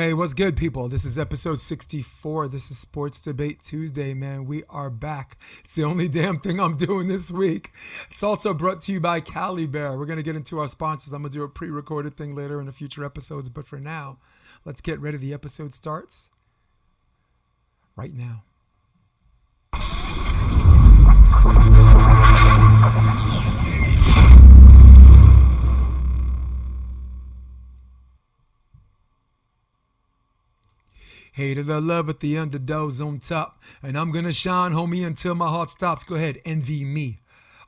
Hey, what's good, people? This is episode 64. This is Sports Debate Tuesday, man. We are back. It's the only damn thing I'm doing this week. It's also brought to you by Cali Bear. We're going to get into our sponsors. I'm going to do a pre-recorded thing later in the future episodes, but for now, let's get ready. The episode starts right now. Hated the love with the underdogs on top. And I'm gonna shine, homie, until my heart stops. Go ahead, envy me.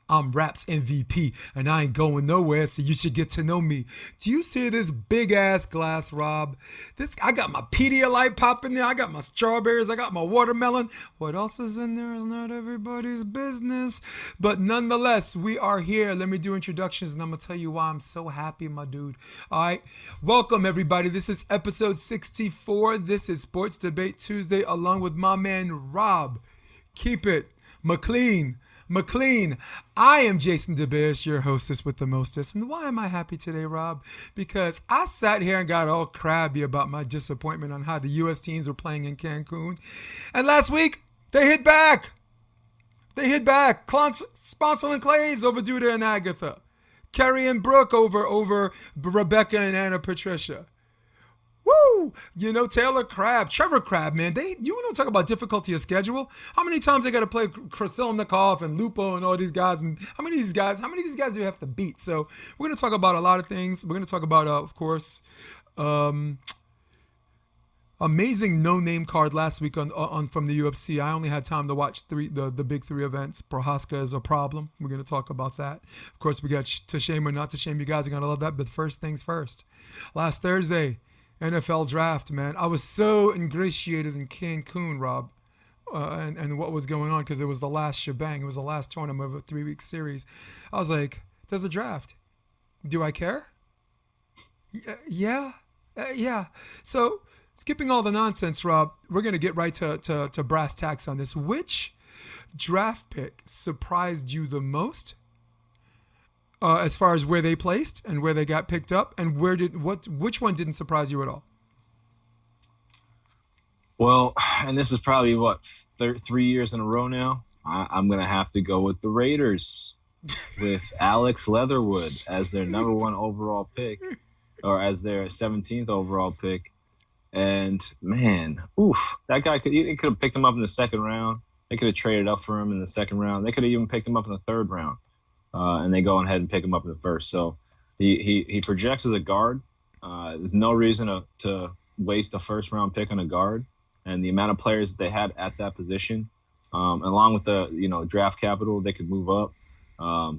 I'm rap's MVP, and I ain't going nowhere, so you should get to know me. Do you see this big ass glass, Rob? I got my Pedialyte popping there. I got my strawberries. I got my watermelon. What else is in there is not everybody's business. But nonetheless, we are here. Let me do introductions, and I'm gonna tell you why I'm so happy, my dude. All right, welcome everybody. This is episode 64. This is Sports Debate Tuesday, along with my man Rob. Keep it McLean. I am Jason DeBeers, your hostess with the mostest. And why am I happy today, Rob? Because I sat here and got all crabby about my disappointment on how the U.S. teams were playing in Cancun. And last week, they hit back. Sponsor and Clays over Judah and Agatha. Kerry and Brooke over Rebecca and Anna Patricia. Woo! You know, Trevor Crabb, man. You want to talk about difficulty of schedule? How many times they got to play Krasilnikov and Lupo and all these guys? And how many of these guys do you have to beat? So we're going to talk about a lot of things. We're going to talk about, of course, amazing no-name card last week on from the UFC. I only had time to watch the big three events. Prohaska is a problem. We're going to talk about that. Of course, we got to shame or not to shame. You guys are going to love that. But first things first. Last Thursday, NFL draft, man. I was so ingratiated in Cancun, Rob, and what was going on because it was the last shebang. It was the last tournament of a 3-week series. I was like, there's a draft. Do I care? Yeah. So, skipping all the nonsense, Rob, we're going to get right to brass tacks on this. Which draft pick surprised you the most? As far as where they placed and where they got picked up, and which one didn't surprise you at all? Well, and this is probably 3 years in a row now. I'm gonna have to go with the Raiders, with Alex Leatherwood as their number 1 overall pick, or as their 17th overall pick. And man, that guy could have picked him up in the second round. They could have traded up for him in the second round. They could have even picked him up in the third round. And they go ahead and pick him up in the first. So he projects as a guard. There's no reason to waste a first-round pick on a guard. And the amount of players that they had at that position, along with the draft capital, they could move up.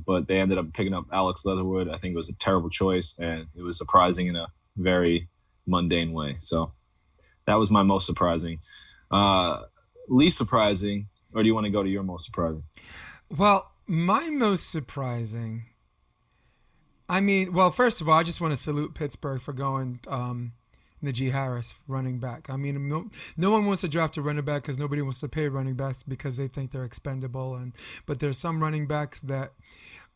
But they ended up picking up Alex Leatherwood. I think it was a terrible choice, and it was surprising in a very mundane way. So that was my most surprising. Least surprising, or do you want to go to your most surprising? Well, my most surprising, first of all, I just want to salute Pittsburgh for going Najee Harris, running back. I mean, no one wants to draft a running back because nobody wants to pay running backs because they think they're expendable. But there's some running backs that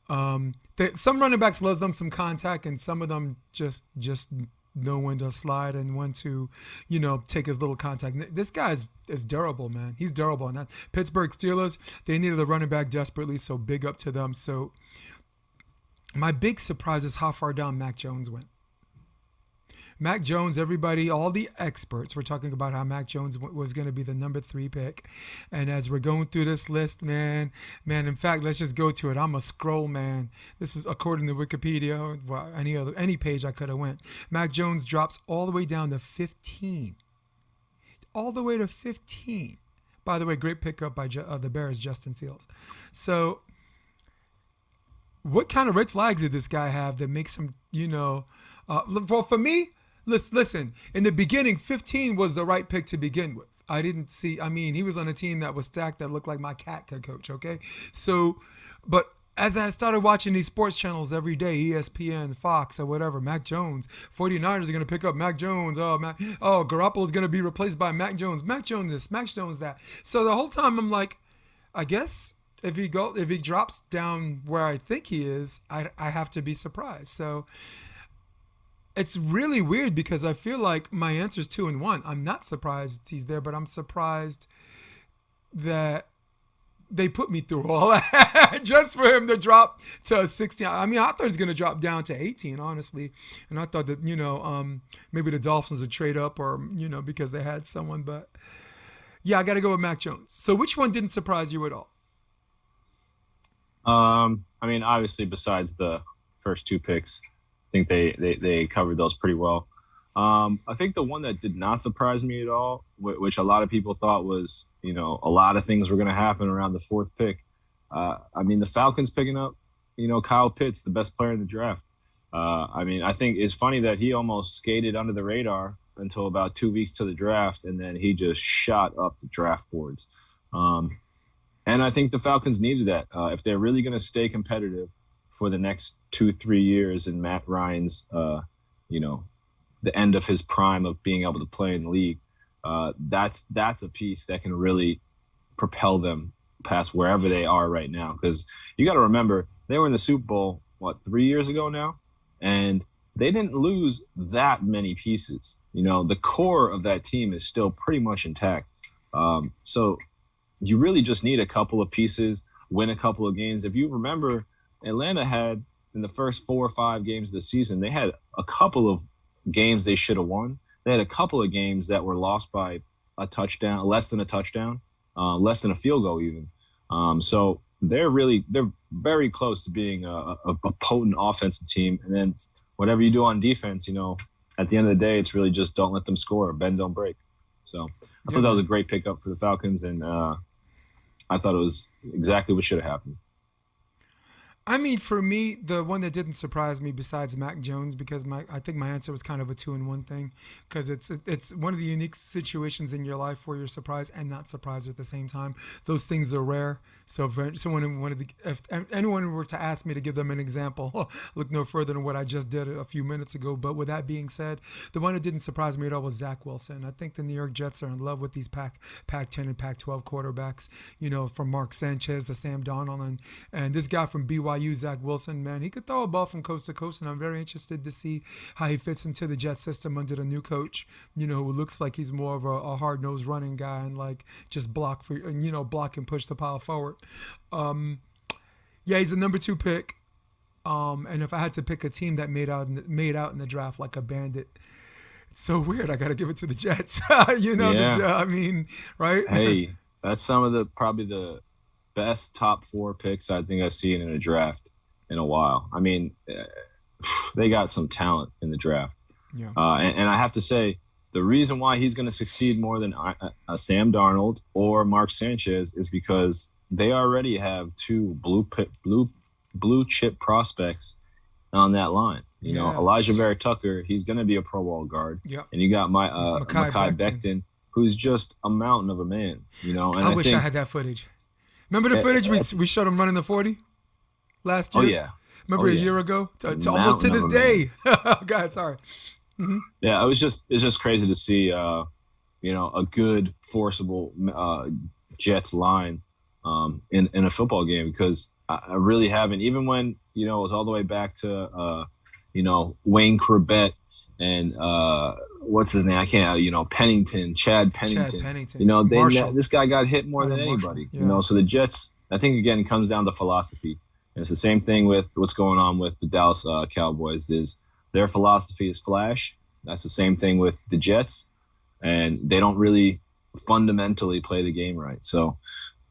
some running backs loves them some contact, and some of them just know when to slide and when to, take his little contact. This guy is durable, man. He's durable. And that Pittsburgh Steelers, they needed a running back desperately, so big up to them. So my big surprise is how far down Mac Jones went. Mac Jones, everybody, all the experts were talking about how Mac Jones was going to be the number 3 pick. And as we're going through this list, man, in fact, let's just go to it. I'm a scroll, man. This is according to Wikipedia, or any page I could have went. Mac Jones drops all the way down to 15. All the way to 15. By the way, great pickup by the Bears, Justin Fields. So what kind of red flags did this guy have that makes him, well, for me, listen, in the beginning, 15 was the right pick to begin with. He was on a team that was stacked that looked like my cat could coach, okay? So, but as I started watching these sports channels every day, ESPN, Fox, or whatever, Mac Jones, 49ers are going to pick up Mac Jones. Garoppolo's going to be replaced by Mac Jones. Mac Jones this, Mac Jones that. So the whole time I'm like, I guess if he drops down where I think he is, I have to be surprised. So It's really weird because I feel like my answer is 2-1. I'm not surprised he's there, but I'm surprised that they put me through all that just for him to drop to 16. I mean, I thought he was going to drop down to 18, honestly. And I thought that, maybe the Dolphins would trade up or, because they had someone. But yeah, I got to go with Mac Jones. So which one didn't surprise you at all? I mean, obviously, besides the first two picks, I think they covered those pretty well. I think the one that did not surprise me at all, which a lot of people thought was, a lot of things were going to happen around the fourth pick. I mean, the Falcons picking up, Kyle Pitts, the best player in the draft. I mean, I think it's funny that he almost skated under the radar until about 2 weeks to the draft, and then he just shot up the draft boards. And I think the Falcons needed that. If they're really going to stay competitive for the next 2-3 years in Matt Ryan's, the end of his prime of being able to play in the league, that's a piece that can really propel them past wherever they are right now. Because you got to remember, they were in the Super Bowl, 3 years ago now? And they didn't lose that many pieces. The core of that team is still pretty much intact. So you really just need a couple of pieces, win a couple of games. If you remember, Atlanta had, in the first 4 or 5 games of the season, they had a couple of games they should have won. They had a couple of games that were lost by a touchdown, less than a touchdown, less than a field goal even. So they're very close to being a potent offensive team. And then whatever you do on defense, at the end of the day, it's really just don't let them score, bend, don't break. So I thought that was a great pickup for the Falcons, and I thought it was exactly what should have happened. I mean, for me, the one that didn't surprise me besides Mac Jones, because I think my answer was kind of a 2-1 thing, because it's one of the unique situations in your life where you're surprised and not surprised at the same time. Those things are rare. So if anyone were to ask me to give them an example, look no further than what I just did a few minutes ago. But with that being said, the one that didn't surprise me at all was Zach Wilson. I think the New York Jets are in love with these Pac-10 and Pac-12 quarterbacks, from Mark Sanchez to Sam Darnold, and this guy from BYU, Zach Wilson, man, he could throw a ball from coast to coast, and I'm very interested to see how he fits into the Jet system under the new coach, who looks like he's more of a hard-nosed running guy and just block and push the power forward. He's the number 2 pick. And if I had to pick a team that made out in the draft like a bandit, it's so weird. I got to give it to the Jets. I mean, right? Hey, that's probably the best top 4 picks I think I've seen in a draft in a while. I mean, they got some talent in the draft. Yeah. And I have to say, the reason why he's going to succeed more than Sam Darnold or Mark Sanchez is because they already have 2 blue chip prospects on that line. Elijah Vera Tucker, he's going to be a Pro Bowl guard. Yep. And you got Mekhi Becton, who's just a mountain of a man. And I wish I had that footage. Remember the footage we showed him running the 40 last year? Oh, yeah. Remember a year ago? To almost to this day. God, sorry. Mm-hmm. Yeah, it's just crazy to see, a good, forcible Jets line in a football game, because I really haven't, even when, it was all the way back to, Wayne Corbett and what's his name? I can't, Pennington, Chad Pennington. This guy got hit more than anybody, yeah. So the Jets, I think, again, it comes down to philosophy. And it's the same thing with what's going on with the Dallas Cowboys is their philosophy is flash. That's the same thing with the Jets, and they don't really fundamentally play the game right. So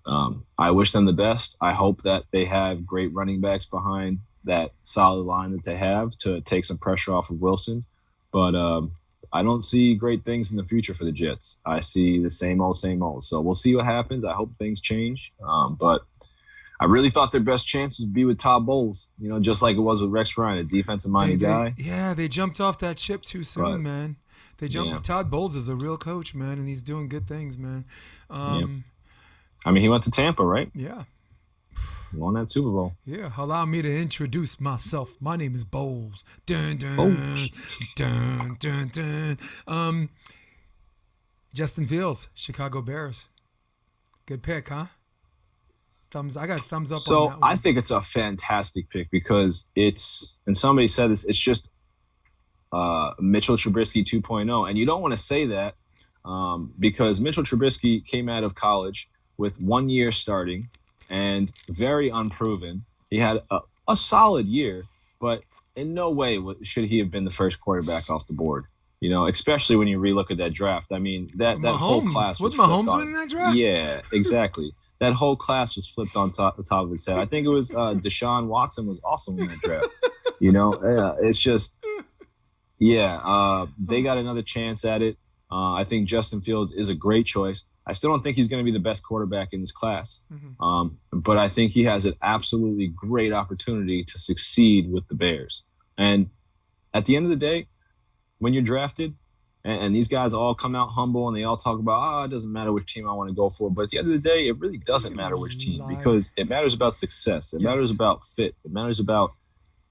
I wish them the best. I hope that they have great running backs behind that solid line that they have to take some pressure off of Wilson. But I don't see great things in the future for the Jets. I see the same old, same old. So we'll see what happens. I hope things change. But I really thought their best chance would be with Todd Bowles, just like it was with Rex Ryan, a defensive-minded guy. Yeah, they jumped off that ship too soon, man. They jumped. Yeah. Todd Bowles is a real coach, man, and he's doing good things, man. I mean, he went to Tampa, right? Yeah. He won that Super Bowl. Yeah, allow me to introduce myself. My name is Bowles. Dun, dun, dun, dun, dun. Justin Fields, Chicago Bears. Good pick, huh? I got thumbs up on that one. So I think it's a fantastic pick because and somebody said this, it's just Mitchell Trubisky 2.0. And you don't want to say that because Mitchell Trubisky came out of college with 1 year starting and very unproven. He had a solid year, but in no way should he have been the first quarterback off the board. You know, especially when you relook at that draft. I mean, that whole class was flipped Mahomes on. winning that draft? Yeah, exactly. That whole class was flipped on top of his head. I think it was Deshaun Watson was also in that draft. You know, it's just, they got another chance at it. I think Justin Fields is a great choice. I still don't think he's going to be the best quarterback in this class, but I think he has an absolutely great opportunity to succeed with the Bears. And at the end of the day, when you're drafted, and these guys all come out humble and they all talk about, it doesn't matter which team I want to go for. But at the end of the day, it really doesn't matter which team because it matters about success. It matters about fit. It matters about,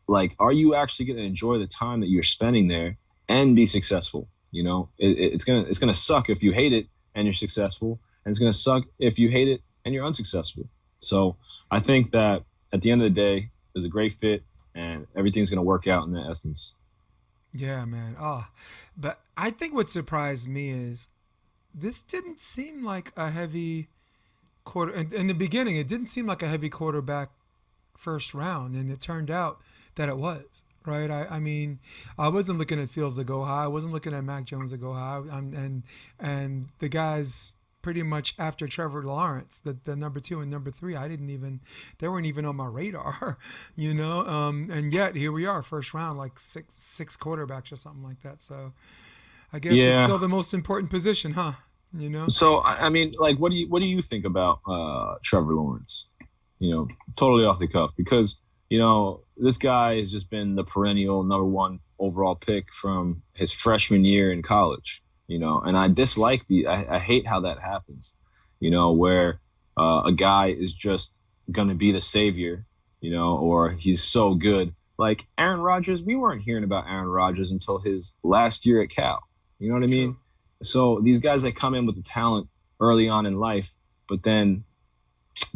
like, are you actually going to enjoy the time that you're spending there and be successful? You know, it's gonna suck if you hate it and you're successful, and it's gonna suck if you hate it and you're unsuccessful. So I think that at the end of the day, there's a great fit, and everything's gonna work out in that essence. Yeah, man. But I think what surprised me is this didn't seem like a heavy quarter. In the beginning, it didn't seem like a heavy quarterback first round, and it turned out that it was. Right. I mean, I wasn't looking at Fields to go high. I wasn't looking at Mac Jones to go high. And the guys pretty much after Trevor Lawrence, the number 2 and number 3, they weren't even on my radar, you know. And yet here we are, first round, like six quarterbacks or something like that. So I guess it's still the most important position, huh? You know. So I mean, like, what do you think about Trevor Lawrence? You know, totally off the cuff, because you know, this guy has just been the perennial number 1 overall pick from his freshman year in college, you know, and I dislike I hate how that happens, you know, where a guy is just going to be the savior, you know, or he's so good. Like Aaron Rodgers, we weren't hearing about Aaron Rodgers until his last year at Cal. You know what I mean? So these guys that come in with the talent early on in life, but then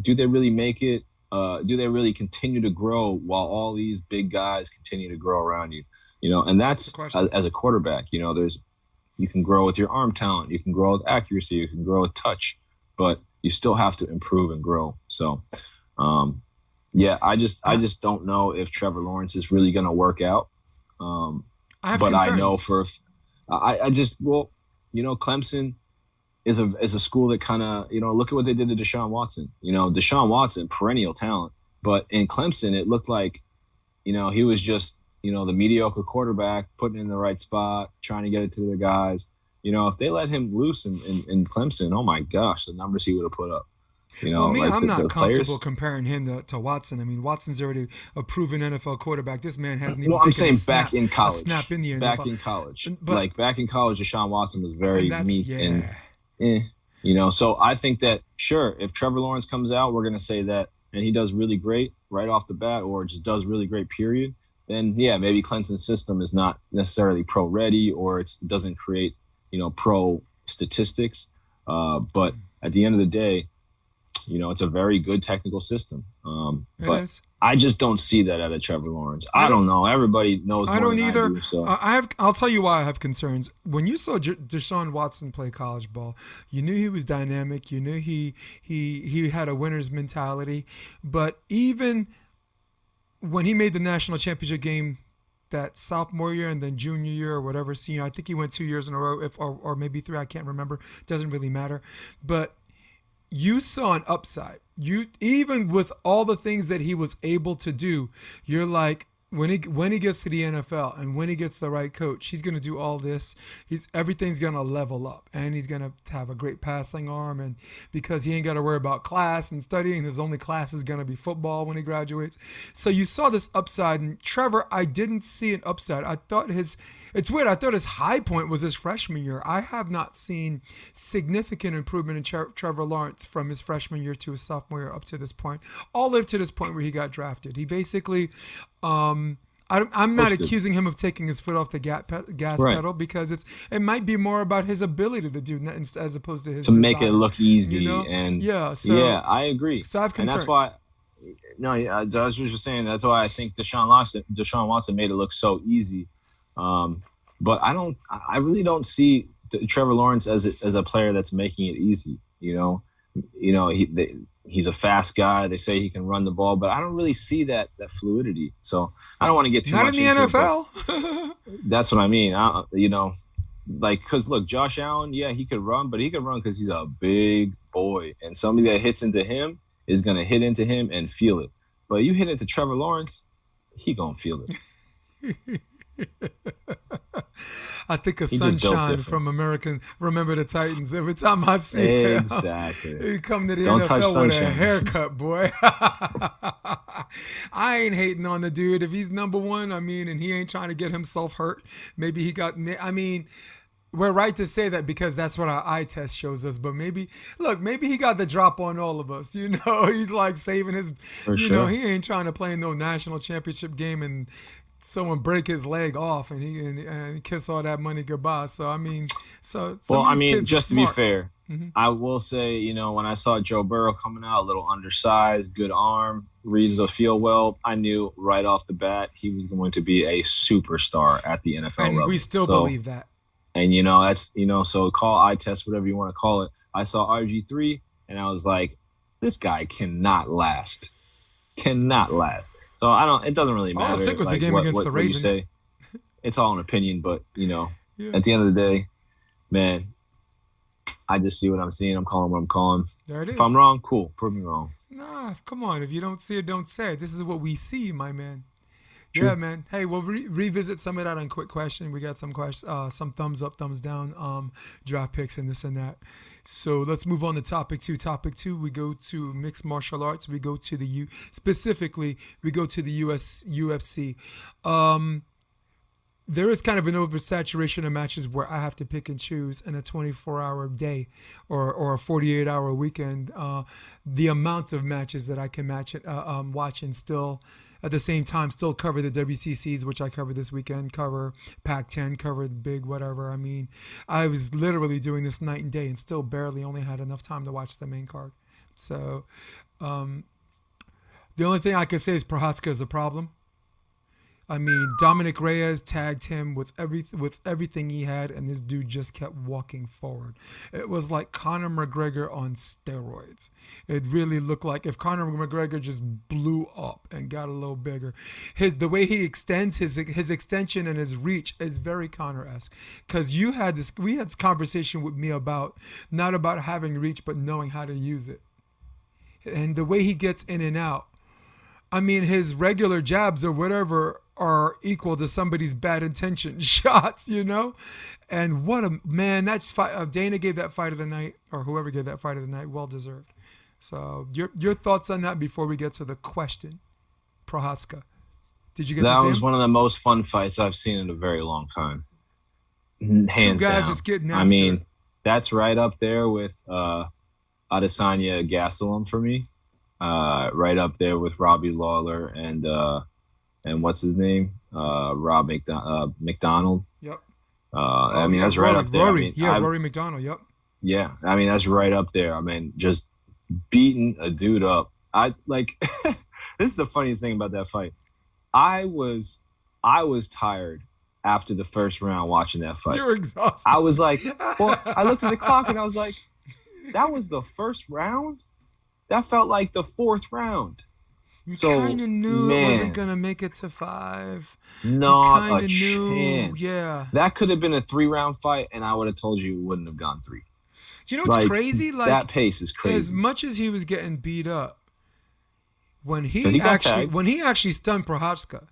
do they really make it? Do they really continue to grow while all these big guys continue to grow around you? You know, and that's as a quarterback, you know, you can grow with your arm talent, you can grow with accuracy, you can grow with touch, but you still have to improve and grow. So, I just don't know if Trevor Lawrence is really going to work out. I know you know, Clemson is a school that kind of, you know, look at what they did to Deshaun Watson. You know, Deshaun Watson, perennial talent. But in Clemson, it looked like, you know, he was just, you know, the mediocre quarterback, putting it in the right spot, trying to get it to the guys. You know, if they let him loose in Clemson, oh, my gosh, the numbers he would have put up. You know, I'm not comfortable comparing him to Watson. I mean, Watson's already a proven NFL quarterback. This man hasn't even taken a snap, back in college. A snap in the NFL. Back in college. But, back in college, Deshaun Watson was very meek you know, so I think that, sure, if Trevor Lawrence comes out, we're going to say that, and he does really great right off the bat, or just does really great, period, then, maybe Clemson's system is not necessarily pro-ready, or it doesn't create, you know, pro statistics. But at the end of the day, you know, it's a very good technical system. But I just don't see that out of Trevor Lawrence. I don't know. Everybody knows more I don't than either. I do, so. I'll tell you why I have concerns. When you saw Deshaun Watson play college ball, you knew he was dynamic. You knew he had a winner's mentality. But even when he made the national championship game that sophomore year and then junior year or whatever, senior, I think he went 2 years in a row, or maybe 3, I can't remember. Doesn't really matter. But you saw an upside. Even with all the things that he was able to do, you're like, when he gets to the NFL and when he gets the right coach, he's going to do all this. Everything's going to level up, and he's going to have a great passing arm, and because he ain't got to worry about class and studying, his only class is going to be football when he graduates. So you saw this upside, and Trevor, I didn't see an upside. It's weird. I thought his high point was his freshman year. I have not seen significant improvement in Trevor Lawrence from his freshman year to his sophomore year up to this point, all the way up to this point where he got drafted. He basically, I'm not accusing him of taking his foot off the gas pedal, because it might be more about his ability to do as opposed to his desire, make it look easy. You know? And I agree. So I have concerns. And that's why. No, I was just saying that's why I think Deshaun Watson made it look so easy. But I really don't see Trevor Lawrence as a player that's making it easy. He's a fast guy. They say he can run the ball, but I don't really see that fluidity. So I don't want to get too Not much in the into NFL. it. That's what I mean. Because look, Josh Allen, yeah, he could run, but he could run because he's a big boy, and somebody that hits into him is gonna hit into him and feel it. But you hit into Trevor Lawrence, he gonna feel it. I think of Sunshine from Remember the Titans. Every time I see him, exactly. he come to the Don't NFL with a haircut, boy. I ain't hating on the dude. If he's number one, I mean, and he ain't trying to get himself hurt. Maybe he got, I mean, we're right to say that because that's what our eye test shows us. But maybe he got the drop on all of us. He's like saving his, For sure. He ain't trying to play no national championship game and someone break his leg off and kiss all that money goodbye. So I mean, just to be fair, I will say, when I saw Joe Burrow coming out, a little undersized, good arm, reads the field well, I knew right off the bat he was going to be a superstar at the NFL level. And we still believe that. And that's so call eye test, whatever you want to call it. I saw RG3 and I was like, this guy cannot last. So it doesn't really matter. All it took was the game against the Ravens. What you say. It's all an opinion, but Yeah. At the end of the day, man, I just see what I'm seeing. I'm calling what I'm calling. There it is. If I'm wrong, cool. Prove me wrong. Nah, come on. If you don't see it, don't say it. This is what we see, my man. True. Yeah, man. Hey, we'll revisit some of that on Quick Question. We got some some thumbs up, thumbs down, draft picks and this and that. So let's move on to topic two. Topic two, we go to mixed martial arts. We go to specifically, we go to the UFC. There is kind of an oversaturation of matches where I have to pick and choose in a 24-hour day or a 48-hour weekend. The amount of matches that I can watch and still at the same time still cover the WCCs, which I covered this weekend, cover Pac-10, cover the big whatever. I mean, I was literally doing this night and day and still barely only had enough time to watch the main card. So the only thing I can say is Prochazka is a problem. I mean, Dominic Reyes tagged him with everything he had, and this dude just kept walking forward. It was like Conor McGregor on steroids. It really looked like if Conor McGregor just blew up and got a little bigger. The way he extends his extension and his reach is very Conor-esque. Because we had this conversation with me about not about having reach, but knowing how to use it. And the way he gets in and out. I mean, his regular jabs or whatever are equal to somebody's bad intention shots, And what a man! That's Dana gave that fight of the night, or whoever gave that fight of the night, well deserved. So your thoughts on that before we get to the question, Prochazka. Did you get to see him? That was one of the most fun fights I've seen in a very long time. Hands Two guys down. just getting after. I mean, that's right up there with Adesanya Gastelum for me. Right up there with Robbie Lawler and what's his name? Rob McDonald. Yep. I mean, that's right up there. Rory McDonald. Yep. Yeah, I mean, that's right up there. I mean, just beating a dude up. I like. This is the funniest thing about that fight. I was tired after the first round watching that fight. You're exhausted. I was like, I looked at the clock and I was like, that was the first round? That felt like the fourth round. You kind of knew it wasn't going to make it to 5. Not a chance. Yeah. That could have been a 3-round fight, and I would have told you it wouldn't have gone 3. You know what's crazy? Like, that pace is crazy. As much as he was getting beat up, when he actually stunned Prochazka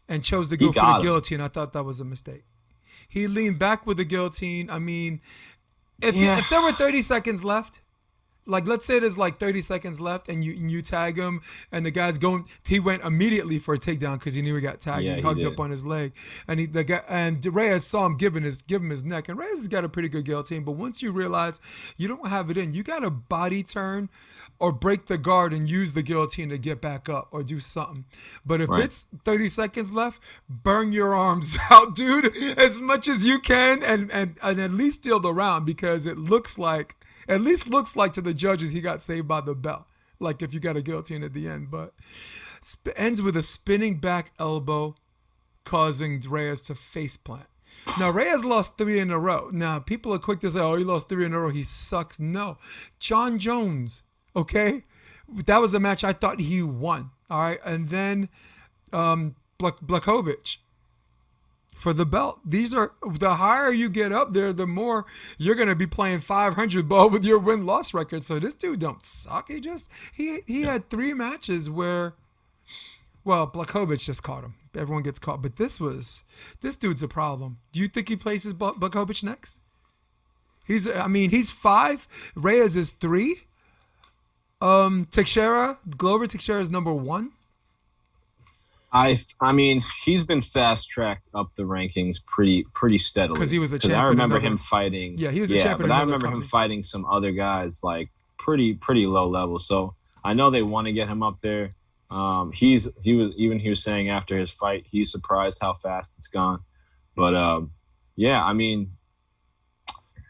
and chose to go for the guillotine, I thought that was a mistake. He leaned back with the guillotine. I mean, if there were 30 seconds left, like, let's say there's like 30 seconds left and you tag him and the guy's going, he went immediately for a takedown because he knew he got tagged. Yeah, he hugged up on his leg. And Reyes saw him give him his neck. And Reyes has got a pretty good guillotine. But once you realize you don't have it in, you got to body turn or break the guard and use the guillotine to get back up or do something. But if it's 30 seconds left, burn your arms out, dude, as much as you can and at least steal the round because it looks like to the judges he got saved by the bell. Like if you got a guillotine at the end, but ends with a spinning back elbow, causing Reyes to faceplant. Now, Reyes lost 3 in a row. Now, people are quick to say, oh, he lost 3 in a row. He sucks. No. John Jones, okay? That was a match I thought he won, all right? And then Blachowicz for the belt. These are, the higher you get up there, the more you're going to be playing 500 ball with your win-loss record. So this dude don't suck. He had 3 matches where, well, Blachowicz just caught him. Everyone gets caught. But this dude's a problem. Do you think he places Blachowicz next? He's 5. Reyes is 3. Glover Teixeira is number 1. I mean, he's been fast-tracked up the rankings pretty steadily. Because he was a champion. I remember him fighting. Yeah, he was a champion. But I remember him fighting some other guys like pretty low level. So I know they want to get him up there. He was saying after his fight, he's surprised how fast it's gone. But yeah, I mean,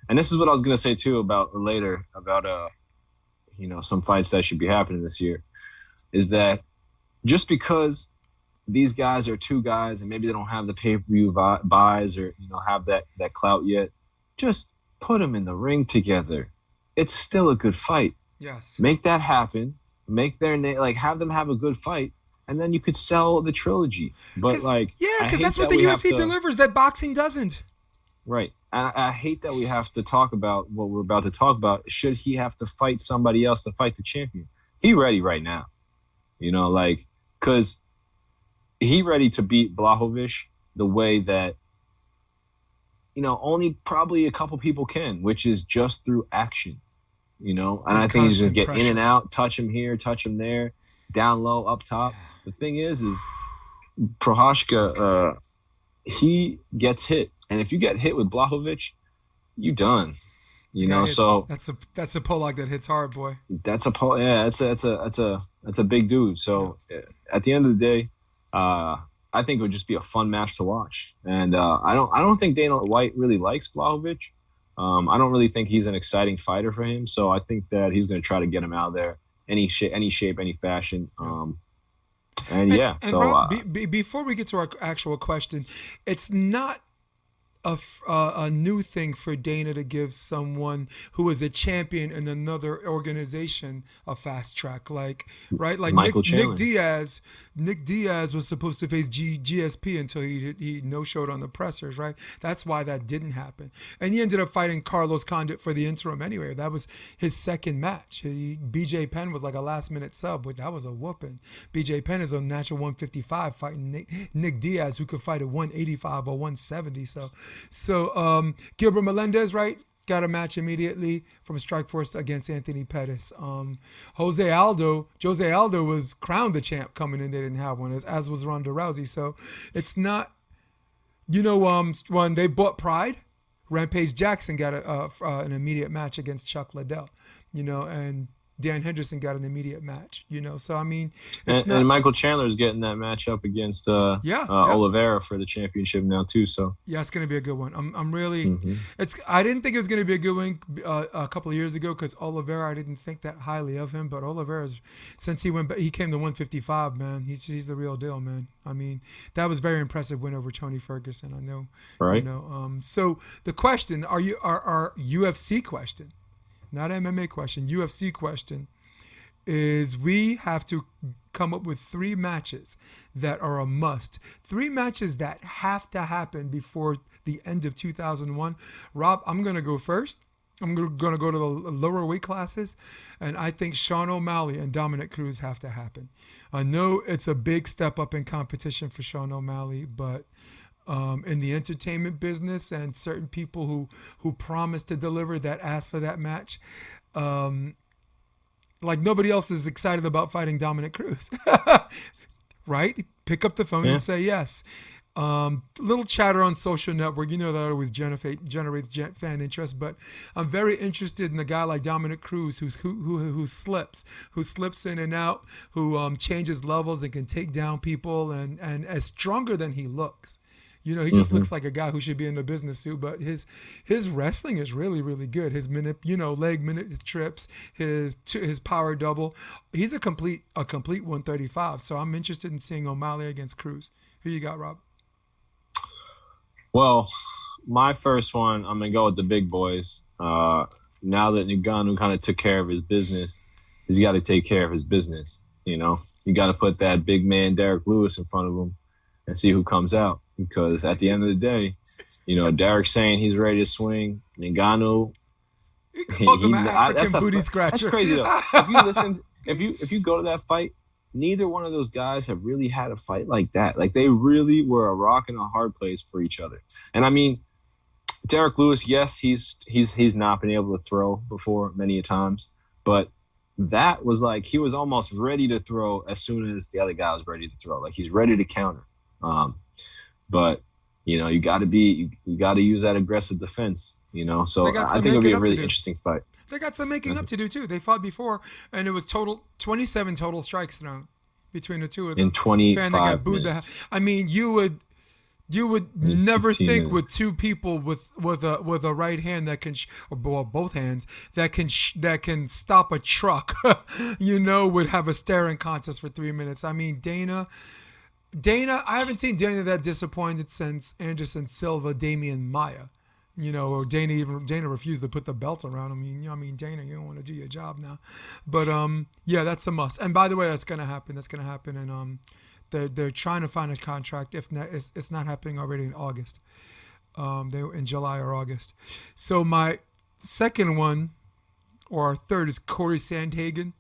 and this is what I was gonna say too about some fights that should be happening this year, is that just because these guys are 2 guys and maybe they don't have the pay-per-view buys or have that clout yet, just put them in the ring together. It's still a good fight. Yes. Make that happen. Make their name, have them have a good fight, and then you could sell the trilogy. But because that's what the UFC delivers that boxing doesn't. Right. I hate that we have to talk about what we're about to talk about. Should he have to fight somebody else to fight the champion? He ready right now. Because he ready to beat Blachowicz the way that, only probably a couple people can, which is just through action. And I think he's going to get in and out, touch him here, touch him there, down low, up top. The thing is Prochazka, he gets hit. And if you get hit with Blachowicz, you done. So that's a Polak that hits hard, boy. That's a big dude. So at the end of the day, I think it would just be a fun match to watch. And I don't think Dana White really likes Blachowicz. I don't really think he's an exciting fighter for him. So I think that he's going to try to get him out there any shape, any fashion. Rob, before we get to our actual question, it's not a new thing for Dana to give someone who is a champion in another organization a fast track, like Nick Diaz was supposed to face GSP until he no-showed on the pressers, right? That's why that didn't happen. And he ended up fighting Carlos Condit for the interim anyway. That was his second match. BJ Penn was like a last-minute sub, but that was a whooping. BJ Penn is a natural 155 fighting Nick Diaz, who could fight at 185 or 170. So Gilbert Melendez, right, got a match immediately from Strikeforce against Anthony Pettis. Jose Aldo was crowned the champ coming in. They didn't have one, as was Ronda Rousey. So it's not, when they bought Pride, Rampage Jackson got an immediate match against Chuck Liddell, and Dan Henderson got an immediate match, So, I mean, and Michael Chandler is getting that match up against Oliveira for the championship now too. So yeah, it's going to be a good one. I'm really I didn't think it was going to be a good one a couple of years ago because Oliveira, I didn't think that highly of him, but Oliveira's, since he came to 155, man, he's the real deal, man. I mean, that was very impressive win over Tony Ferguson. I know, right? So the question, our UFC question, not MMA question, UFC question, is we have to come up with 3 matches that are a must. 3 matches that have to happen before the end of 2001. Rob, I'm going to go first. I'm going to go to the lower weight classes, and I think Sean O'Malley and Dominic Cruz have to happen. I know it's a big step up in competition for Sean O'Malley, but in the entertainment business and certain people who promise to deliver that ask for that match, like nobody else is excited about fighting Dominic Cruz, right? Pick up the phone and say yes. Little chatter on social network, that always generates fan interest, but I'm very interested in a guy like Dominic Cruz who slips in and out, who changes levels and can take down people and is stronger than he looks. He just looks like a guy who should be in a business suit, but his wrestling is really, really good. His leg minute trips, his power double. He's a complete 135. So I'm interested in seeing O'Malley against Cruz. Who you got, Rob? Well, my first one, I'm gonna go with the big boys. Now that Ngannou kind of took care of his business, he's got to take care of his business. You got to put that big man Derek Lewis in front of him and see who comes out. Because at the end of the day, Derek's saying he's ready to swing. Ngannou, He calls him an African booty that's scratcher. crazy though. If you listen, if you go to that fight, neither one of those guys have really had a fight like that. Like they really were a rock and a hard place for each other. And I mean, Derek Lewis, yes, he's not been able to throw before many times, but that was like he was almost ready to throw as soon as the other guy was ready to throw. Like he's ready to counter. But you got to use that aggressive defense. So I think it'll be a really interesting fight. They got some making up to do too. They fought before, and it was 27 total strikes thrown between the two of them. In 25 got booed minutes. I mean, you would never think with two people with a right hand that can or both hands that can stop a truck, would have a staring contest for 3 minutes. I mean, Dana, I haven't seen Dana that disappointed since Anderson Silva, Damian Maia. Or Dana refused to put the belt around him. I mean, Dana, you don't want to do your job now. But yeah, that's a must. And by the way, that's gonna happen. And they're trying to find a contract. If not, it's not happening already in August. They were in July or August. So my second one, or our third, is Corey Sandhagen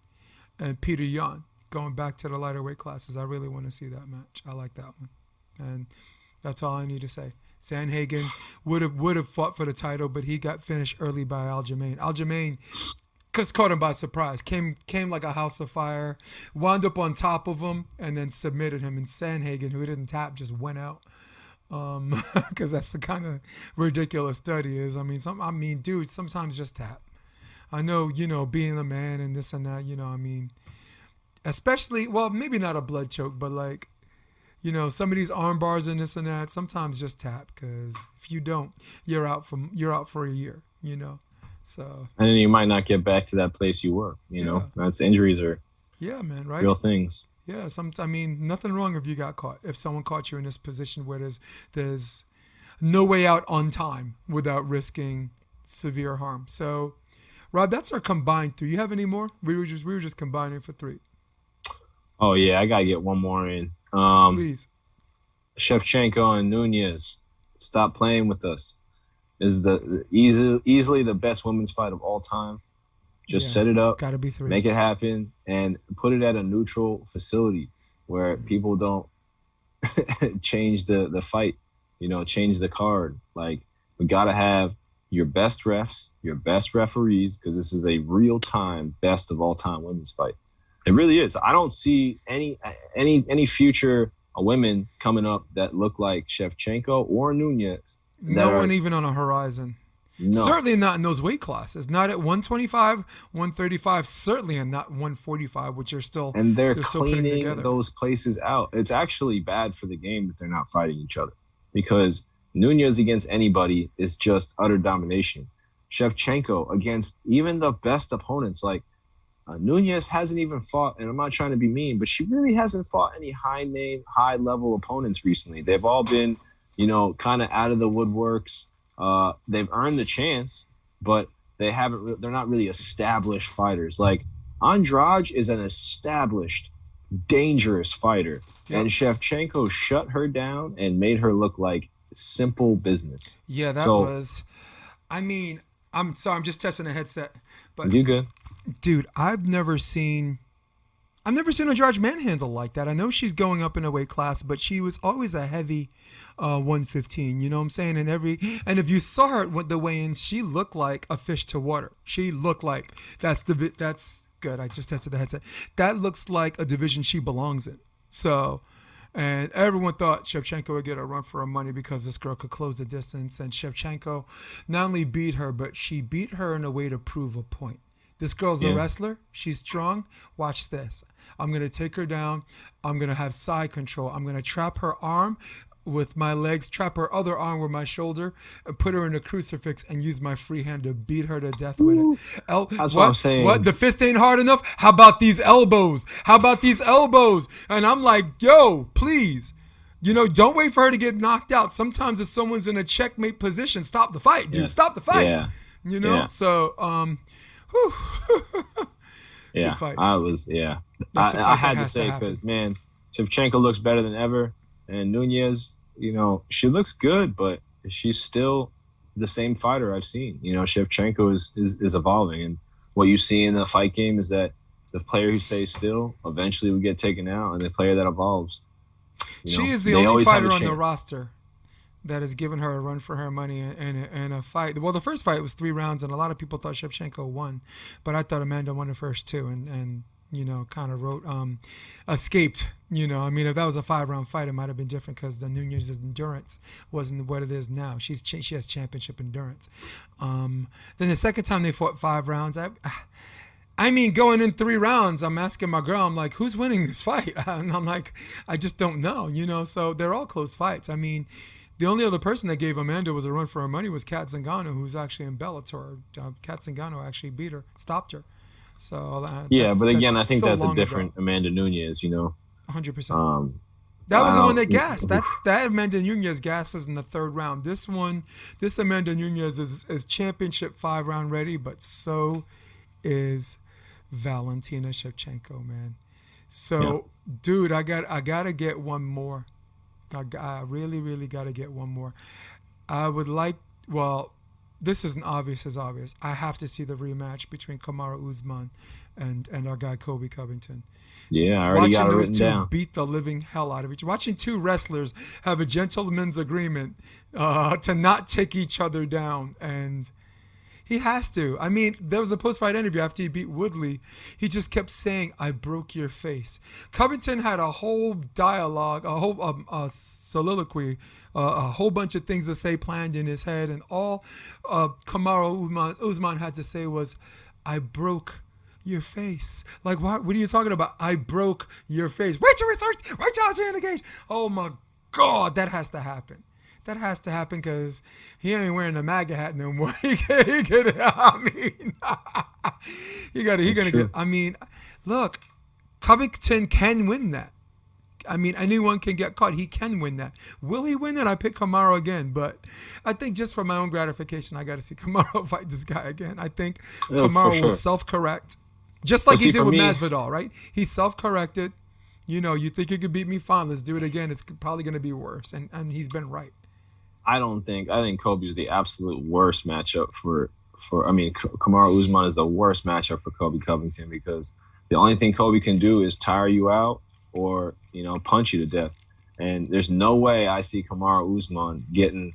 and Peter Yan. Going back to the lighter weight classes, I really want to see that match. I like that one, and that's all I need to say. Sandhagen would have fought for the title, but he got finished early by Aljamain. Aljamain just caught him by surprise. Came like a house of fire, wound up on top of him, and then submitted him. And Sandhagen, who didn't tap, just went out. Because that's the kind of ridiculous study is. I mean, dude, sometimes just tap. I know, being a man and this and that. Especially, well, maybe not a blood choke, but like. Some of these arm bars and this and that, sometimes just tap, because if you don't, you're out for a year, So and then you might not get back to that place you were, That's injuries are man, right? real things. Yeah, nothing wrong if you got caught. If someone caught you in this position where there's no way out on time without risking severe harm. So, Rob, that's our combined three. You have any more? We were just combining for three. Oh yeah, I gotta get one more in. Please. Shevchenko and Nunez, stop playing with us. Is easily the best women's fight of all time. Just set it up. Gotta be three. Make it happen and put it at a neutral facility where people don't change the fight. Change the card. Like we gotta have your best refs, your best referees, because this is a real time best of all time women's fight. It really is. I don't see any future women coming up that look like Shevchenko or Nunez. No one even on a horizon. No. Certainly not in those weight classes. Not at 125, 135. Certainly not 145, which are still and they're still putting cleaning together. Those places out. It's actually bad for the game that they're not fighting each other, because Nunez against anybody is just utter domination. Shevchenko against even the best opponents like. Nunez hasn't even fought, and I'm not trying to be mean, but she really hasn't fought any high-level opponents recently. They've all been, kind of out of the woodworks. They've earned the chance, but they're not really established fighters. Like Andrade is an established, dangerous fighter, and Shevchenko shut her down and made her look like simple business. Yeah, that was. I mean, I'm sorry, I'm just testing a headset, but you good. Dude, I've never seen Andrade manhandle like that. I know she's going up in a weight class, but she was always a heavy 115. You know what I'm saying? And if you saw her with the weigh-ins, she looked like a fish to water. She looked like that's good. I just tested the headset. That looks like a division she belongs in. So, and everyone thought Shevchenko would get a run for her money because this girl could close the distance. And Shevchenko not only beat her, but she beat her in a way to prove a point. This girl's a wrestler. She's strong. Watch this. I'm going to take her down. I'm going to have side control. I'm going to trap her arm with my legs, trap her other arm with my shoulder, and put her in a crucifix and use my free hand to beat her to death with it. That's what I'm saying. What? The fist ain't hard enough? How about these elbows? And I'm like, yo, please. Don't wait for her to get knocked out. Sometimes if someone's in a checkmate position, stop the fight, dude. Stop Yes. the fight. Yeah. Yeah. So, whew. Yeah. Good fight. I That's a fight had that to has to say happen. because man, Shevchenko looks better than ever, and Nunez, she looks good, but she's still the same fighter I've seen. Shevchenko is evolving, and what you see in the fight game is that the player who stays still eventually will get taken out, and the player that evolves, She is the they only always have fighter a on the chance. roster that has given her a run for her money and a fight. Well, the first fight was 3 rounds, and a lot of people thought Shevchenko won, but I thought Amanda won the first two, and kind of wrote escaped. If that was a 5-round fight, it might have been different because the Nunez's endurance wasn't what it is now. She has championship endurance. Then the second time they fought 5 rounds, going in 3 rounds, I'm asking my girl, I'm like, who's winning this fight? And I'm like, I just don't know, So they're all close fights. The only other person that gave Amanda was a run for her money was Kat Zingano, who's actually in Bellator. Kat Zingano actually beat her, stopped her. So Yeah, but again, I that's think so that's a long different ago. Amanda Nunez. 100%. That was the one Wow. that gassed. That Amanda Nunez gasses in the 3rd round. This Amanda Nunez is championship 5-round ready, but so is Valentina Shevchenko, man. Yeah. So, dude, I gotta get one more. I really, really gotta get one more. I would like. Well, this isn't obvious as obvious. I have to see the rematch between Kamaru Usman and our guy Kobe Covington. Yeah, I already Watching got it those written two down. beat the living hell out of each. Watching two wrestlers have a gentleman's agreement to not take each other down, and he has to. There was a post-fight interview after he beat Woodley. He just kept saying, "I broke your face." Covington had a whole dialogue, a whole soliloquy, a whole bunch of things to say planned in his head, and all Kamaru Usman had to say was, "I broke your face." Like, what are you talking about? I broke your face. Wait till it's in the cage. Oh my God, that has to happen. That has to happen because he ain't wearing a MAGA hat no more. He That's gonna get. true. Look, Covington can win that. Anyone can get caught. He can win that. Will he win it? I pick Kamaru again, but I think just for my own gratification, I got to see Kamaru fight this guy again. I think For Kamaru will sure. self-correct, just But like he see, did for with me, Masvidal, right? He self-corrected. You think you could beat me? Fine, let's do it again. It's probably going to be worse, and he's been right. I think Kobe is the absolute worst matchup Kamaru Usman is the worst matchup for Kobe Covington because the only thing Kobe can do is tire you out or punch you to death. And there's no way I see Kamaru Usman getting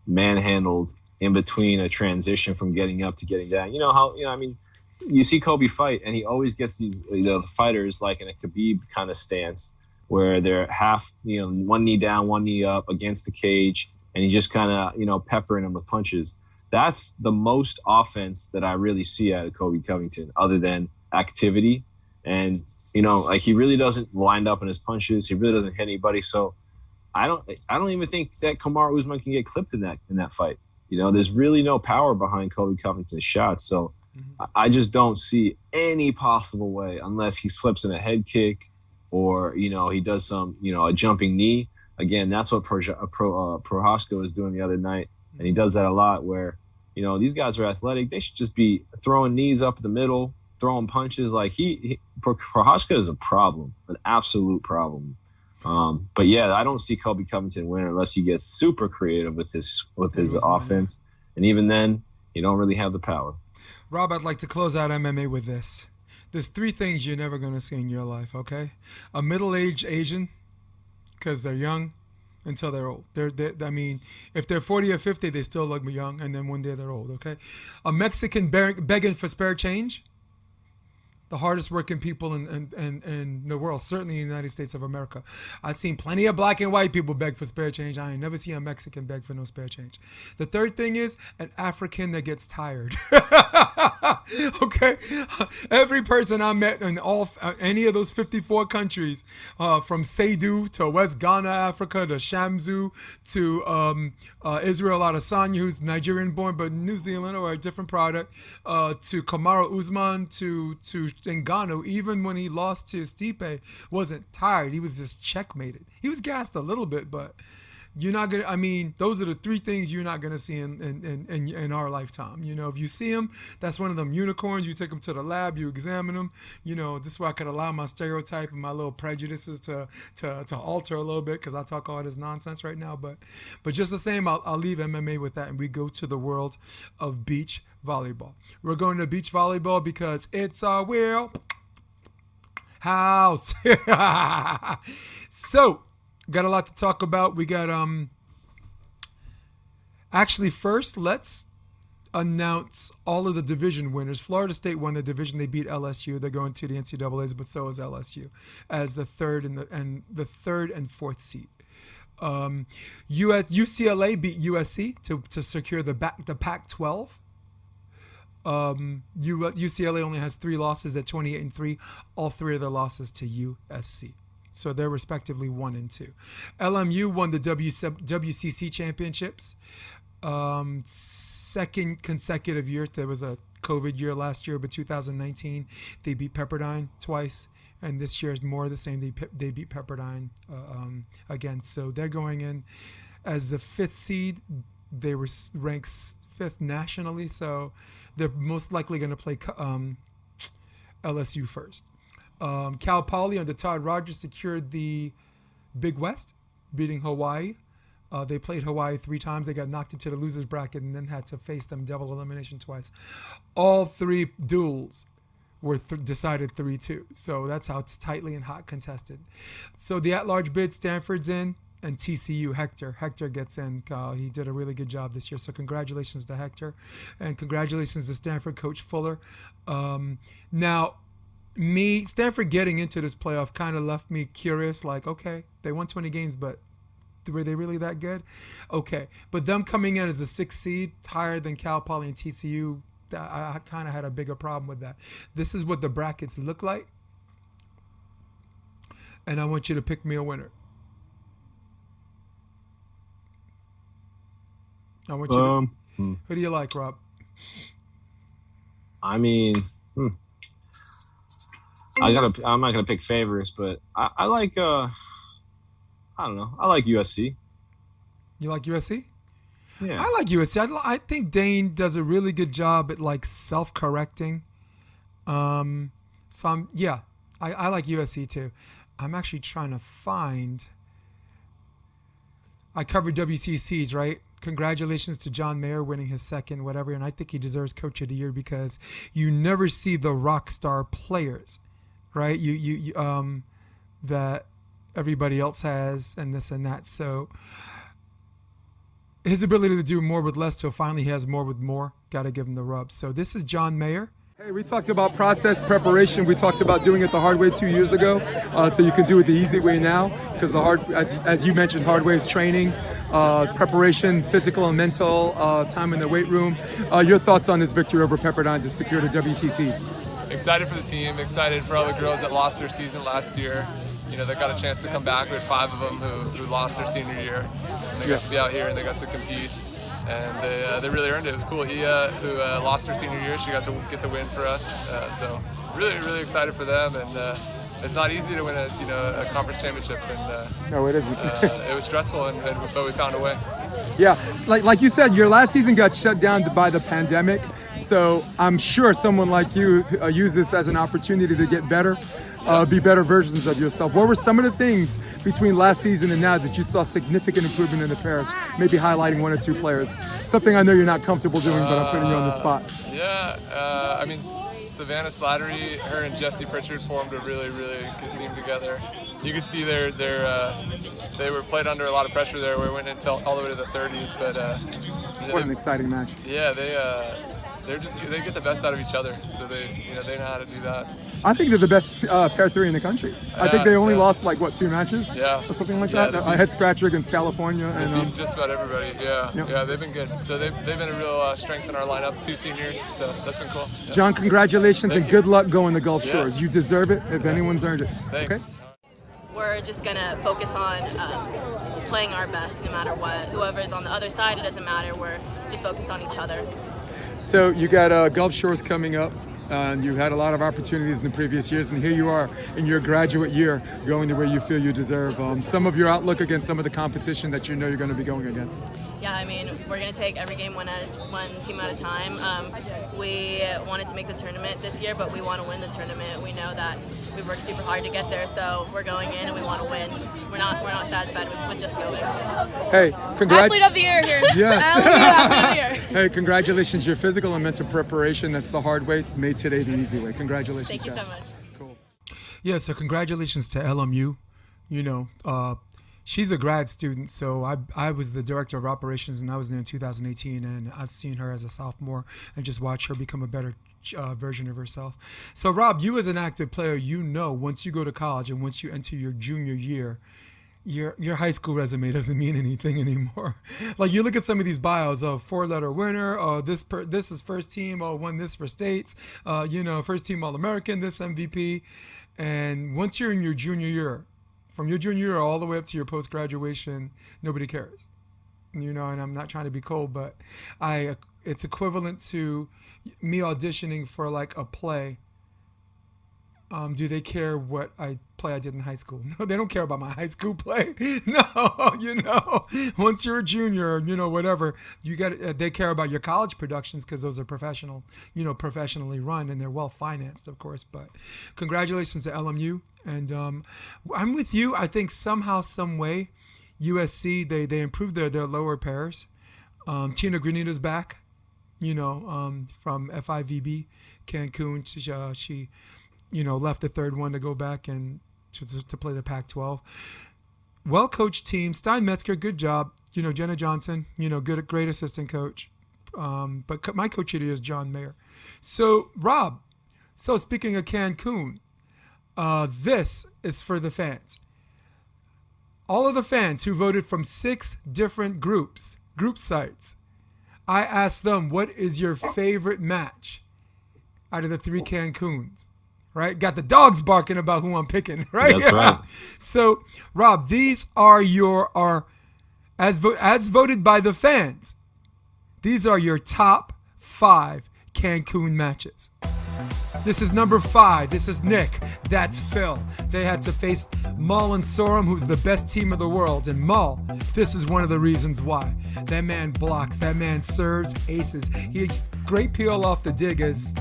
manhandled in between a transition from getting up to getting down. You see Kobe fight, and he always gets these the fighters like in a Khabib kind of stance where they're half one knee down, one knee up against the cage, and he just kind of peppering them with punches. That's the most offense that I really see out of Kobe Covington, other than activity. And like he really doesn't line up in his punches. He really doesn't hit anybody. So I don't even think that Kamaru Usman can get clipped in that fight. There's really no power behind Kobe Covington's shots. So I just don't see any possible way unless he slips in a head kick or he does some a jumping knee. Again, that's what Prohaska was doing the other night, and he does that a lot. Where these guys are athletic; they should just be throwing knees up the middle, throwing punches. Like Prohaska is a problem, an absolute problem. But yeah, I don't see Kobe Covington winning unless he gets super creative with his offense, and even then, you don't really have the power. Rob, I'd like to close out MMA with this. There's 3 things you're never going to see in your life, okay? A middle-aged Asian, because they're young until they're old. If they're 40 or 50, they still look young, and then one day they're old, okay? A Mexican begging for spare change, the hardest working people in the world, certainly in the United States of America. I've seen plenty of black and white people beg for spare change. I ain't never seen a Mexican beg for no spare change. The third thing is an African that gets tired. Okay, every person I met in any of those 54 countries, from Seydu to West Ghana, Africa, to Shamsu, to Israel Adesanya, who's Nigerian born but New Zealand or a different product, to Kamaru Usman, to Ngannou. Even when he lost to Stipe, wasn't tired. He was just checkmated. He was gassed a little bit, but you're not gonna. I mean, those are the three things you're not gonna see in our lifetime. You know, if you see them, that's one of them unicorns. You take them to the lab, you examine them. You know, this is where I could allow my stereotype and my little prejudices to alter a little bit, because I talk all this nonsense right now. But just the same, I'll leave MMA with that, and we go to the world of beach volleyball. We're going to beach volleyball because it's our wheel house. So. Got a lot to talk about. We got actually first let's announce all of the division winners. Florida State won the division. They beat LSU. They're going to the NCAA's, but so is LSU as the third and fourth seed. UCLA beat USC to secure the Pac-12. UCLA only has 3 losses at 28-3. All 3 of their losses to USC. So they're respectively 1 and 2. LMU won the WCC championships. Second consecutive year. There was a COVID year last year, but 2019 they beat Pepperdine twice, and this year is more of the same. They beat Pepperdine again. So they're going in as the 5th seed. They were ranked 5th nationally, so they're most likely going to play LSU first. Cal Poly under Todd Rogers secured the Big West, beating Hawaii. They played Hawaii 3 times. They got knocked into the losers bracket and then had to face them double elimination twice. All 3 duels were decided 3-2. So that's how it's tightly and hot contested. So the at-large bid, Stanford's in, and TCU, Hector gets in. He did a really good job this year. So congratulations to Hector, and congratulations to Stanford coach Fuller. Now, Stanford getting into this playoff kind of left me curious, like, okay, they won 20 games, but were they really that good? Okay, but them coming in as a 6th seed, higher than Cal Poly and TCU, I kind of had a bigger problem with that. This is what the brackets look like, and I want you to pick me a winner. I want you to, who do you like, Rob? I mean, I'm not gonna pick favorites, but I like I don't know. I like USC. You like USC? Yeah. I like USC. I think Dane does a really good job at like self-correcting. I like USC too. I'm actually trying to find. I covered WCCs, right? Congratulations to John Mayer winning his 2nd, whatever, and I think he deserves Coach of the Year because you never see the rock star players, right? You that everybody else has, and this and that. So his ability to do more with less till finally he has more with more. Got to give him the rub. So this is John Mayer. Hey, we talked about process preparation. We talked about doing it the hard way 2 years ago, so you can do it the easy way now. Because the hard, as you mentioned, hard way is training, preparation, physical and mental, time in the weight room. Your thoughts on this victory over Pepperdine to secure the WCC? Excited for the team. Excited for all the girls that lost their season last year. You know, they got a chance to come back. There's 5 of them who lost their senior year. And they got to be out here and they got to compete. And they really earned it. It was cool. Ia, who lost her senior year, she got to get the win for us. So really, really excited for them. And it's not easy to win a conference championship. And no, it isn't. It was stressful, but we found a way. Yeah, like you said, your last season got shut down by the pandemic. So I'm sure someone like you use this as an opportunity to get better, be better versions of yourself. What were some of the things between last season and now that you saw significant improvement in the pairs? Maybe highlighting 1 or 2 players. Something I know you're not comfortable doing, but I'm putting you on the spot. Yeah, I mean, Savannah Slattery, her and Jessie Pritchard formed a really, really good team together. You could see they were played under a lot of pressure there. We went until all the way to the 30s, but What an exciting match. Yeah, they get the best out of each other, so they know how to do that. I think they're the best pair 3 in the country. I think they only lost like 2 matches, or something like that. A head scratcher against California, and beat just about everybody. Yeah, they've been good. So they've been a real strength in our lineup. 2 seniors, so that's been cool. Yeah. John, congratulations and good luck going to Gulf Shores. You deserve it if anyone's earned it. Thanks. Okay. We're just gonna focus on playing our best, no matter what. Whoever is on the other side, it doesn't matter. We're just focused on each other. So you got Gulf Shores coming up, and you had a lot of opportunities in the previous years, and here you are in your graduate year going to where you feel you deserve. Some of your outlook against some of the competition that you know you're going to be going against. Yeah, I mean, we're going to take every game one team at a time. We wanted to make the tournament this year, but we want to win the tournament. We know that we worked super hard to get there, so we're going in and we want to win. We're not satisfied with just going. Hey, Athlete of the year here. Yes. Athlete of the year. Hey, congratulations. Your physical and mental preparation, that's the hard way, made today the easy way. Congratulations. Thank you so much. Cool. Yeah, so congratulations to LMU. You know, she's a grad student, so I was the director of operations, and I was there in 2018, and I've seen her as a sophomore and just watch her become a better version of herself. So, Rob, you as an active player, you know once you go to college and once you enter your junior year, your high school resume doesn't mean anything anymore. Like, you look at some of these bios, 4-letter winner, this is first team, won this for states, first team All-American, this MVP. And once you're in your junior year, from your junior year all the way up to your post-graduation, nobody cares. You know, and I'm not trying to be cold, but it's equivalent to me auditioning for like a play. Do they care what play I did in high school? No, they don't care about my high school play. No, once you're a junior, whatever, they care about your college productions because those are professional, professionally run, and they're well financed, of course. But congratulations to LMU, and I'm with you. I think somehow, some way, USC they improved their lower pairs. Tina Granita's back, from FIVB, Cancun. She left the third one to go back and to play the Pac-12. Well-coached team. Stein Metzger, good job. Jenna Johnson, great assistant coach. But my coach here is John Mayer. So, Rob, speaking of Cancun, this is for the fans. All of the fans who voted from 6 different group sites, I asked them, what is your favorite match out of the 3 Cancuns? Right? Got the dogs barking about who I'm picking, right? That's right. So, Rob, these are as voted by the fans, these are your top 5 Cancun matches. This is number 5. This is Nick. That's Phil. They had to face Mull and Sorum, who's the best team of the world. And Mull, this is one of the reasons why. That man blocks. That man serves aces. He has great peel off the dig, as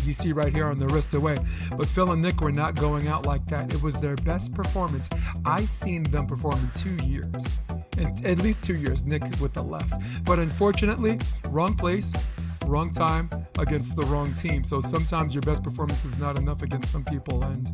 you see right here on the wrist away. But Phil and Nick were not going out like that. It was their best performance. I seen them perform in 2 years. In at least 2 years, Nick with the left. But unfortunately, wrong place, wrong time against the wrong team. So sometimes your best performance is not enough against some people. And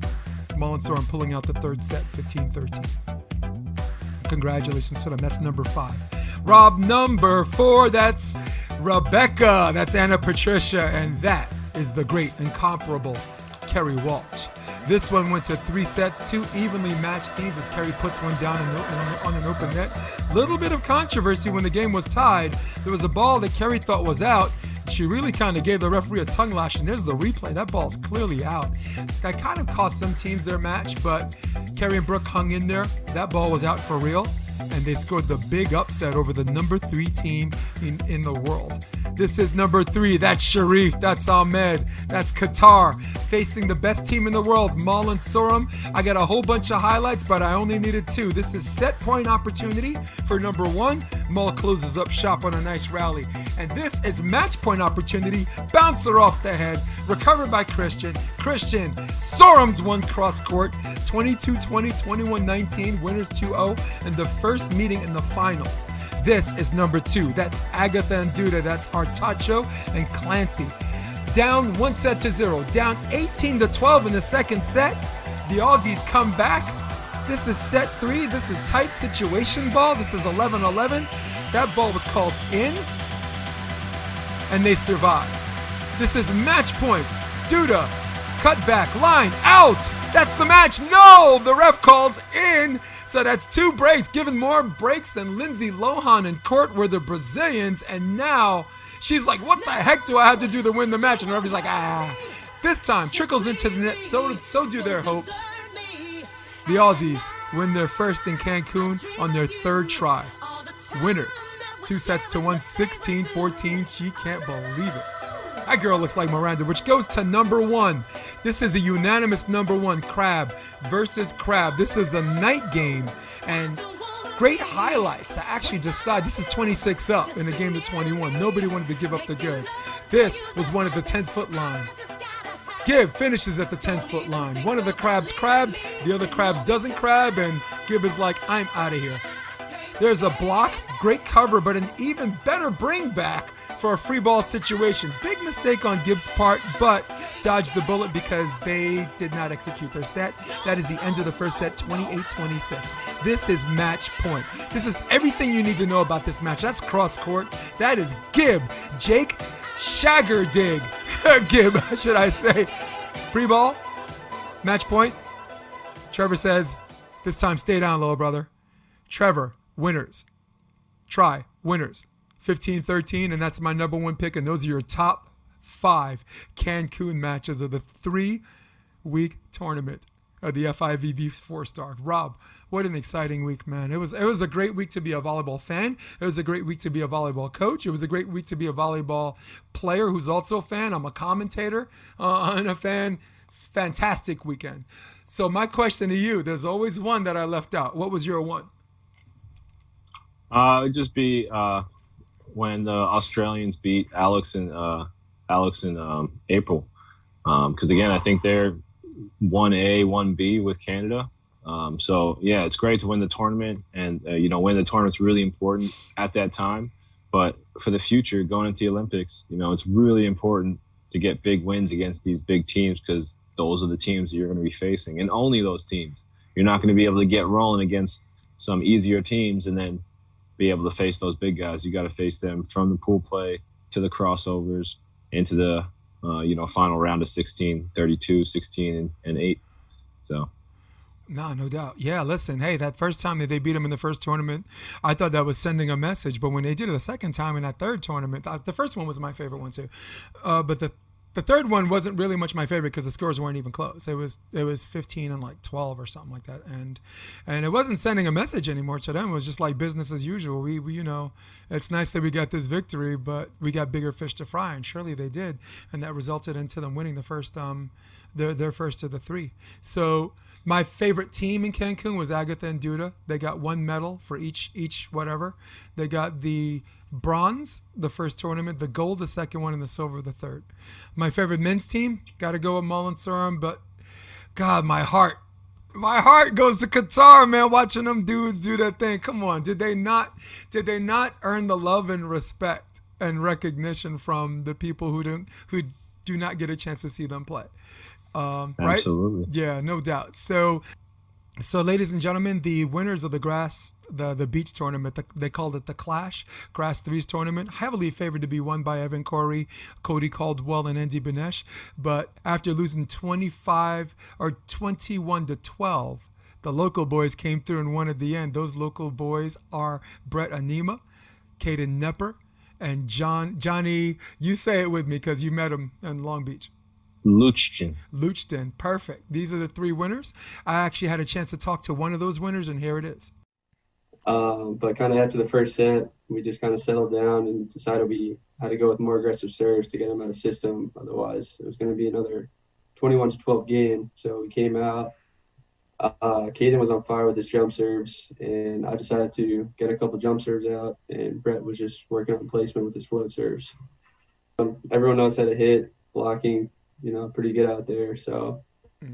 Mull and Sorum pulling out the third set, 15-13. Congratulations to them. That's number 5. Rob, number 4, that's Rebecca. That's Anna Patricia. And that is the great, incomparable Kerry Walsh. This one went to 3 sets, 2 evenly matched teams as Kerry puts one down on an open net. Little bit of controversy when the game was tied. There was a ball that Kerry thought was out. She really kind of gave the referee a tongue lash, and there's the replay. That ball's clearly out. That kind of cost some teams their match, but Kerry and Brooke hung in there. That ball was out for real, and they scored the big upset over the number 3 team in the world. This is number 3. That's Sharif. That's Ahmed. That's Qatar. Facing the best team in the world, Mull and Sorum. I got a whole bunch of highlights, but I only needed 2. This is set point opportunity for number 1. Mull closes up shop on a nice rally. And this is match point opportunity. Bouncer off the head. Recovered by Christian. Sorum's one cross court. 22-20, 21-19. Winners 2-0. And the first meeting in the finals. This is number 2. That's Agatha and Duda. That's Artacho and Clancy. Down 1-0. Down 18-12 in the second set. The Aussies come back. This is set 3. This is tight situation ball. This is 11-11. That ball was called in, and they survived. This is match point. Duda, cut back, line, out. That's the match. No, the ref calls in. So that's 2 breaks, given more breaks than Lindsay Lohan and Court were the Brazilians. And now she's like, what the heck do I have to do to win the match? And the referee's like, This time, trickles into the net. So do their hopes. The Aussies win their first in Cancun on their 3rd try. Winners, 2 sets to 1, 16-14. She can't believe it. That girl looks like Miranda, which goes to number 1. This is a unanimous number 1, Crab versus Crab. This is a night game, and great highlights to actually decide. This is 26 up in a game to 21. Nobody wanted to give up the goods. This was one at the 10-foot line. Gibb finishes at the 10-foot line. One of the crabs, the other crabs doesn't crab, and Gibb is like, I'm out of here. There's a block, great cover, but an even better bring back for a free ball situation. Big mistake on Gibbs' part, but dodged the bullet because they did not execute their set. That is the end of the first set, 28-26. This is match point. This is everything you need to know about this match. That's cross court. That is Gibb, Jake Shaggerdig. Gibb, should I say. Free ball, match point. Trevor says, this time stay down, little brother. Trevor, winners. Try, winners. 15-13, and that's my number 1 pick, and those are your top 5 Cancun matches of the 3-week tournament of the FIVB 4-star. Rob, what an exciting week, man. It was a great week to be a volleyball fan. It was a great week to be a volleyball coach. It was a great week to be a volleyball player who's also a fan. I'm a commentator and a fan. It's a fantastic weekend. So my question to you, there's always one that I left out. What was your one? It would just be when the Australians beat Alex and April. Because again, I think they're 1A, 1B with Canada. So yeah, it's great to win the tournament, and win the tournament's really important at that time. But for the future, going into the Olympics, it's really important to get big wins against these big teams, because those are the teams you're going to be facing, and only those teams. You're not going to be able to get rolling against some easier teams and then be able to face those big guys. You got to face them from the pool play to the crossovers into the final round of 16, 32, 16, and 8. So. No doubt. Yeah, listen, hey, that first time that they beat them in the first tournament, I thought that was sending a message. But when they did it the second time in that third tournament, the first one was my favorite one too. But the third one wasn't really much my favorite because the scores weren't even close. It was 15 and like 12 or something like that. And it wasn't sending a message anymore to them. It was just like business as usual. We it's nice that we got this victory, but we got bigger fish to fry, and surely they did. And that resulted into them winning the first their first of the 3. So my favorite team in Cancun was Agatha and Duda. They got 1 medal for each whatever. They got the bronze the first tournament, the gold the second one, and the silver the third. My favorite men's team, got to go with Mullen Surum, but God, my heart goes to Qatar, man, watching them dudes do that thing. Come on, did they not earn the love and respect and recognition from the people who do not get a chance to see them play? Right? Absolutely. Yeah, no doubt. So ladies and gentlemen, the winners of the beach tournament, they called it the Clash, Grass 3's tournament, heavily favored to be won by Evan Corey, Cody Caldwell, and Andy Benesh. But after losing 21-12, the local boys came through and won at the end. Those local boys are Brett Anima, Caden Nepper, and Johnny, you say it with me because you met him in Long Beach. Luchton, perfect. These are the 3 winners. I actually had a chance to talk to one of those winners, and here it is. But kind of after the first set, we just kind of settled down and decided we had to go with more aggressive serves to get them out of system. Otherwise, it was going to be another 21-12 game. So we came out. Caden was on fire with his jump serves, and I decided to get a couple jump serves out, and Brett was just working on placement with his float serves. Everyone knows how to hit, blocking, pretty good out there. So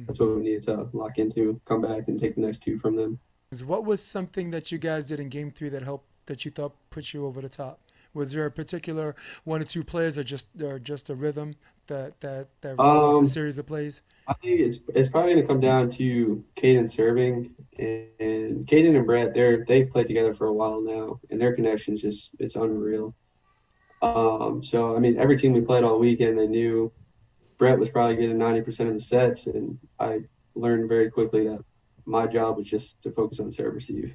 that's what we needed to lock into, come back and take the next 2 from them. What was something that you guys did in game 3 that helped, that you thought put you over the top? Was there a particular 1 or 2 plays, or just a rhythm that resulted in a series of plays? I think it's probably going to come down to Caden serving, and Caden and Brett. They've played together for a while now, and their connection's just it's unreal. So I mean, every team we played all weekend, they knew Brett was probably getting 90% of the sets, and I learned very quickly that my job was just to focus on serve receive.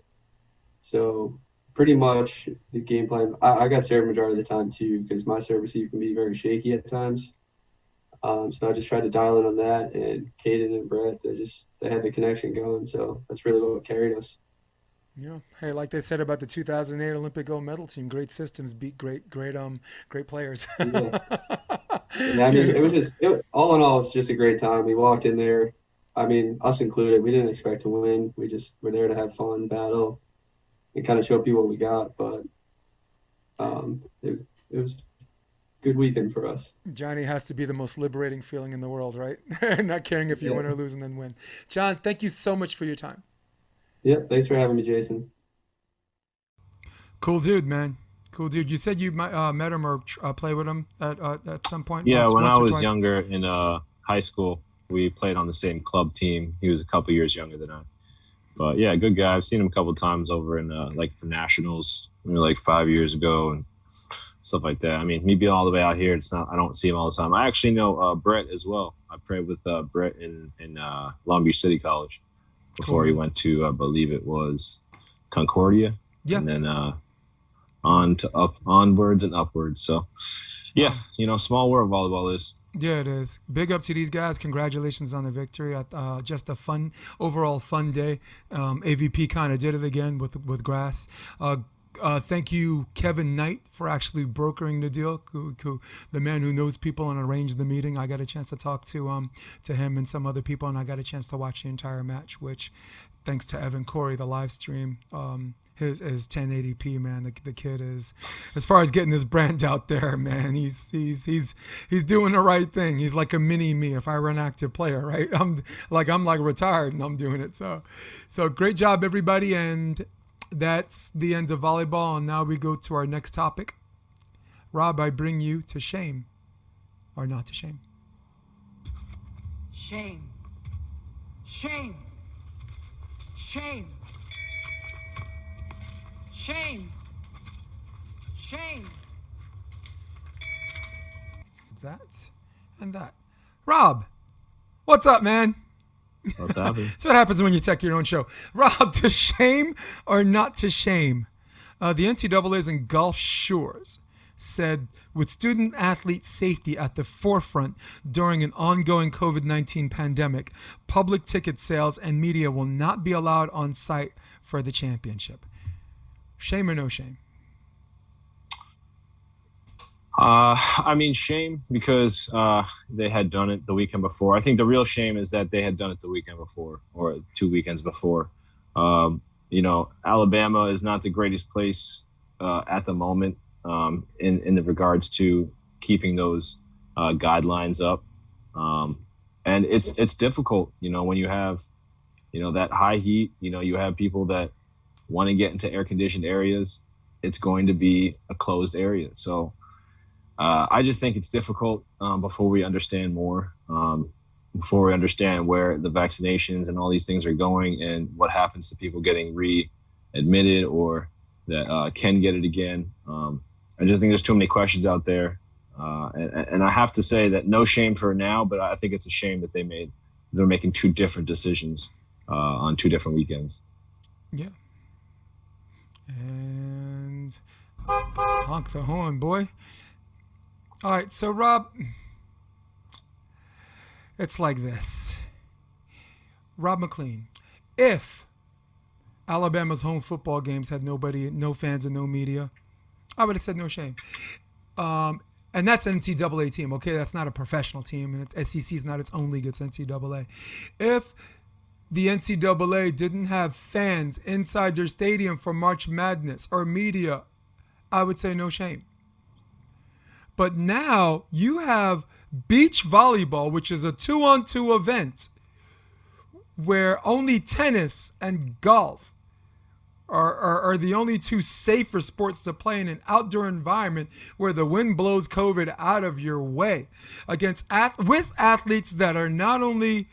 So pretty much the game plan. I got serve majority of the time too, because my serve receive can be very shaky at times. So I just tried to dial in on that, and Caden and Brett, they had the connection going, so that's really what carried us. Yeah. Hey, like they said about the 2008 Olympic gold medal team, great systems beat great players. Yeah, and I mean, all in all, it's just a great time. We walked in there, I mean, us included, we didn't expect to win. We just were there to have fun, battle, and kind of show people what we got. But it was a good weekend for us. Johnny, has to be the most liberating feeling in the world, right? Not caring if you win or lose and then win. John, thank you so much for your time. Yeah, thanks for having me, Jason. Cool dude, man. Cool dude. You said you met him or played with him at some point? Yeah, when once I was twice? younger in high school, we played on the same club team. He was a couple years younger than I. But yeah, good guy. I've seen him a couple times over in for nationals, like 5 years ago and stuff like that. I mean, me being all the way out here, I don't see him all the time. I actually know Brett as well. I played with Brett in Long Beach City College before he went to, I believe it was Concordia. Yeah. And then onwards and upwards. So yeah, small world volleyball is. Yeah, it is. Big up to these guys. Congratulations on the victory. Just a overall fun day. AVP kind of did it again with grass. Thank you, Kevin Knight, for actually brokering the deal. The man who knows people and arranged the meeting. I got a chance to talk to him and some other people, and I got a chance to watch the entire match, which, thanks to Evan Corey, the live stream, his 1080p, man. The kid is, as far as getting his brand out there, man, he's doing the right thing. He's like a mini me if I were an active player, right? I'm like retired and I'm doing it. So great job, everybody, and that's the end of volleyball. And now we go to our next topic. Rob, I bring you to shame or not to shame. Shame. Shame. Shame. Shame. Shame. That and that. Rob, what's up, man? What's happening? That's what happens when you tech your own show. Rob, to shame or not to shame? The NCAA's in Gulf Shores said with student athlete safety at the forefront during an ongoing COVID-19 pandemic, public ticket sales and media will not be allowed on site for the championship. Shame or no shame? I mean, shame because they had done it the weekend before. I think the real shame is that they had done it the weekend before or 2 weekends before. Alabama is not the greatest place at the moment in the regards to keeping those guidelines up. And it's difficult, when you have, that high heat, you have people that want to get into air-conditioned areas. It's going to be a closed area. So I just think it's difficult before we understand more, before we understand where the vaccinations and all these things are going and what happens to people getting readmitted or that can get it again. I just think there's too many questions out there. And I have to say that no shame for now, but I think it's a shame that they're making two different decisions on 2 different weekends. Yeah. And honk the horn, boy. All right, so Rob, it's like this. Rob McLean, if Alabama's home football games had no fans and no media, I would have said no shame. And that's an NCAA team, okay? That's not a professional team, and SEC is not its own league, it's NCAA. If the NCAA didn't have fans inside their stadium for March Madness or media, I would say no shame. But now you have beach volleyball, which is a 2-on-2 event where only tennis and golf are the only two safer sports to play in an outdoor environment where the wind blows COVID out of your way with athletes that are not only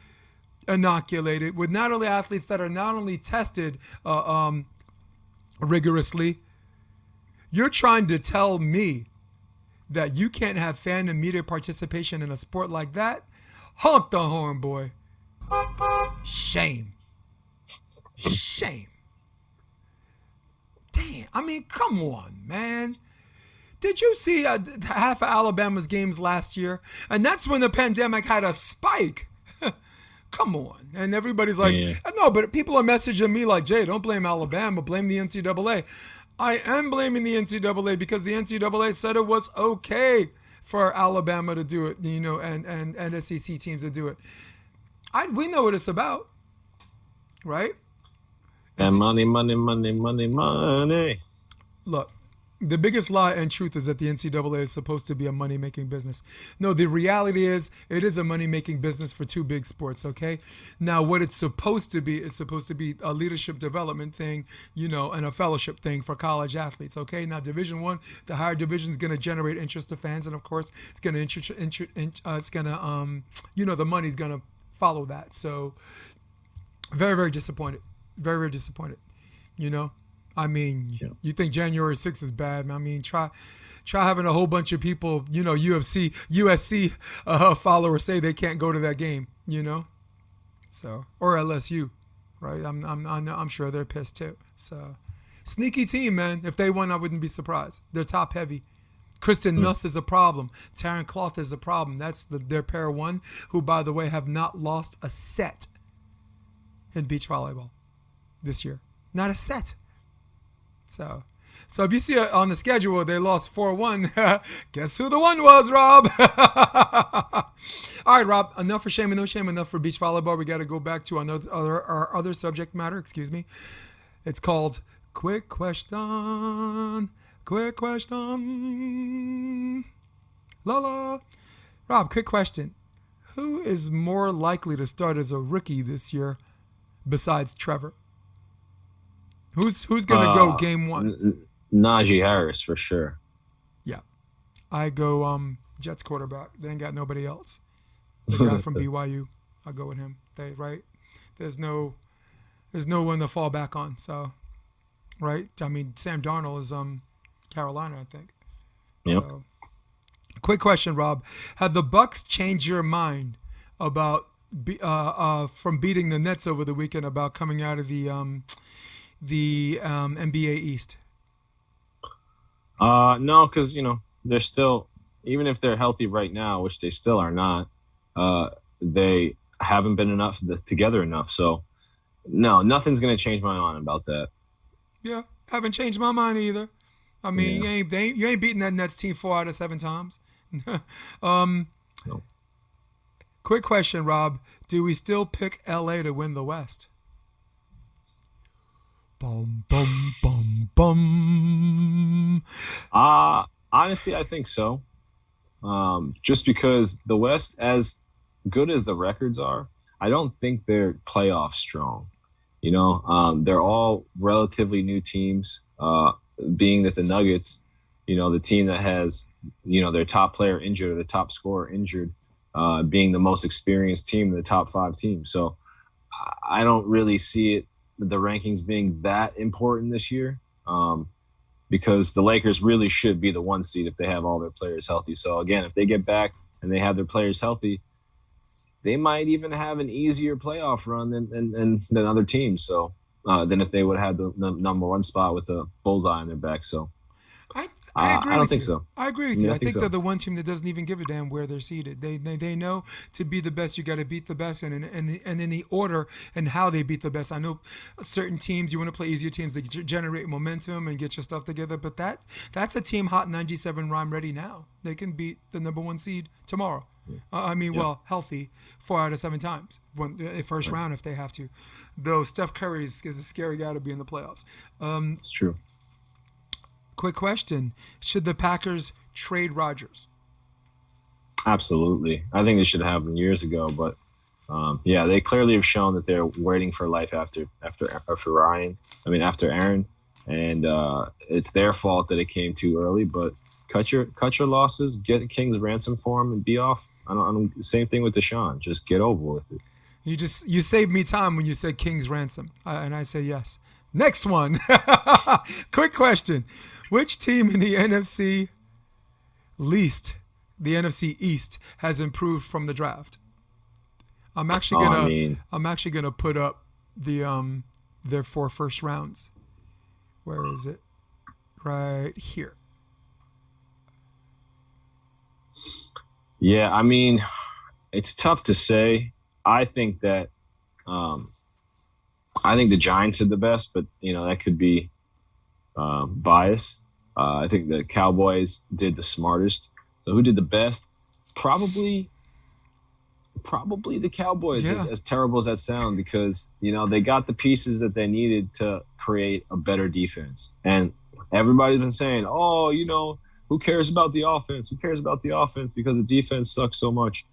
inoculated, with not only athletes that are not only tested rigorously. You're trying to tell me that you can't have fan and media participation in a sport like that? Honk the horn, boy. Shame. Shame. Damn, I mean, come on, man. Did you see half of Alabama's games last year? And that's when the pandemic had a spike. Come on. And everybody's like, no, but people are messaging me like, Jay, don't blame Alabama, blame the NCAA. I am blaming the NCAA because the NCAA said it was okay for Alabama to do it, and SEC teams to do it. We know what it's about, right? And money. Look, the biggest lie and truth is that the NCAA is supposed to be a money-making business. No, the reality is it is a money-making business for two big sports, okay? Now, what it's supposed to be is supposed to be a leadership development thing, and a fellowship thing for college athletes, okay? Now, Division I, the higher division is going to generate interest to fans, and of course, it's going to the money's going to follow that. So, very, very disappointed. Very, very disappointed, I mean, You think January 6th is bad? I mean, try having a whole bunch of people, USC followers say they can't go to that game, So, or LSU, right? I'm sure they're pissed too. So, sneaky team, man. If they won, I wouldn't be surprised. They're top heavy. Kristen Nuss is a problem. Taryn Cloth is a problem. That's their pair one, who, by the way, have not lost a set in beach volleyball this year. Not a set. So if you see on the schedule they lost 4-1, guess who the one was, Rob? All right, Rob, enough for shame and no shame, enough for beach volleyball. We got to go back to our other subject matter, excuse me. It's called Quick Question. Quick Question. La. Rob, quick question. Who is more likely to start as a rookie this year besides Trevor? Who's going to go game one? Najee Harris, for sure. Yeah. I go Jets quarterback. They ain't got nobody else. The guy from BYU. I'll go with him. There's no one to fall back on. So, right? I mean, Sam Darnold is Carolina, I think. Yep. So, quick question, Rob. Have the Bucks changed your mind about from beating the Nets over the weekend about coming out of the NBA East? No, because they're still, even if they're healthy right now, which they still are not, they haven't been together enough. So no, nothing's gonna change my mind about that. Yeah, haven't changed my mind either. I mean, you ain't beating that Nets team 4 out of 7 times. No. Quick question, Rob. Do we still pick LA to win the West? Bum, bum, bum, bum. Honestly, I think so. Just because the West, as good as the records are, I don't think they're playoff strong. They're all relatively new teams, being that the Nuggets, the team that has, their top player injured or the top scorer injured, being the most experienced team in the top 5 teams. So I don't really see the rankings being that important this year, because the Lakers really should be the 1 seed if they have all their players healthy. So again, if they get back and they have their players healthy, they might even have an easier playoff run than other teams. So than if they would have the number 1 spot with the bullseye on their back. So I agree. I don't think so. I agree with you. I think so. they're the one team that doesn't even give a damn where they're seated. They know to be the best, you got to beat the best, and in the order and how they beat the best. I know certain teams you want to play easier teams that generate momentum and get your stuff together, but that's a team hot 97 rhyme ready now. They can beat the number 1 seed tomorrow. Well, healthy 4 out of 7 times, first round if they have to. Though Steph Curry is a scary guy to be in the playoffs. It's true. Quick question. Should the Packers trade Rodgers? Absolutely. I think they should have him years ago, but Yeah, they clearly have shown that they're waiting for life after Ryan. I mean, after Aaron, and it's their fault that it came too early. But cut your losses, get King's ransom for him, and be off. I don't. Same thing with Deshaun. Just get over with it. You saved me time when you said King's ransom, and I say yes. Next one. Quick question: which team in the NFC East has improved from the draft? I'm actually gonna put up the their 4 first rounds. Where is it? Right here. Yeah, I mean, it's tough to say. I think that I think the Giants did the best, but that could be bias. I think the Cowboys did the smartest. So who did the best? Probably the Cowboys, Yeah. as terrible as that sounds, because they got the pieces that they needed to create a better defense. And everybody's been saying, oh, who cares about the offense? Who cares about the offense because the defense sucks so much?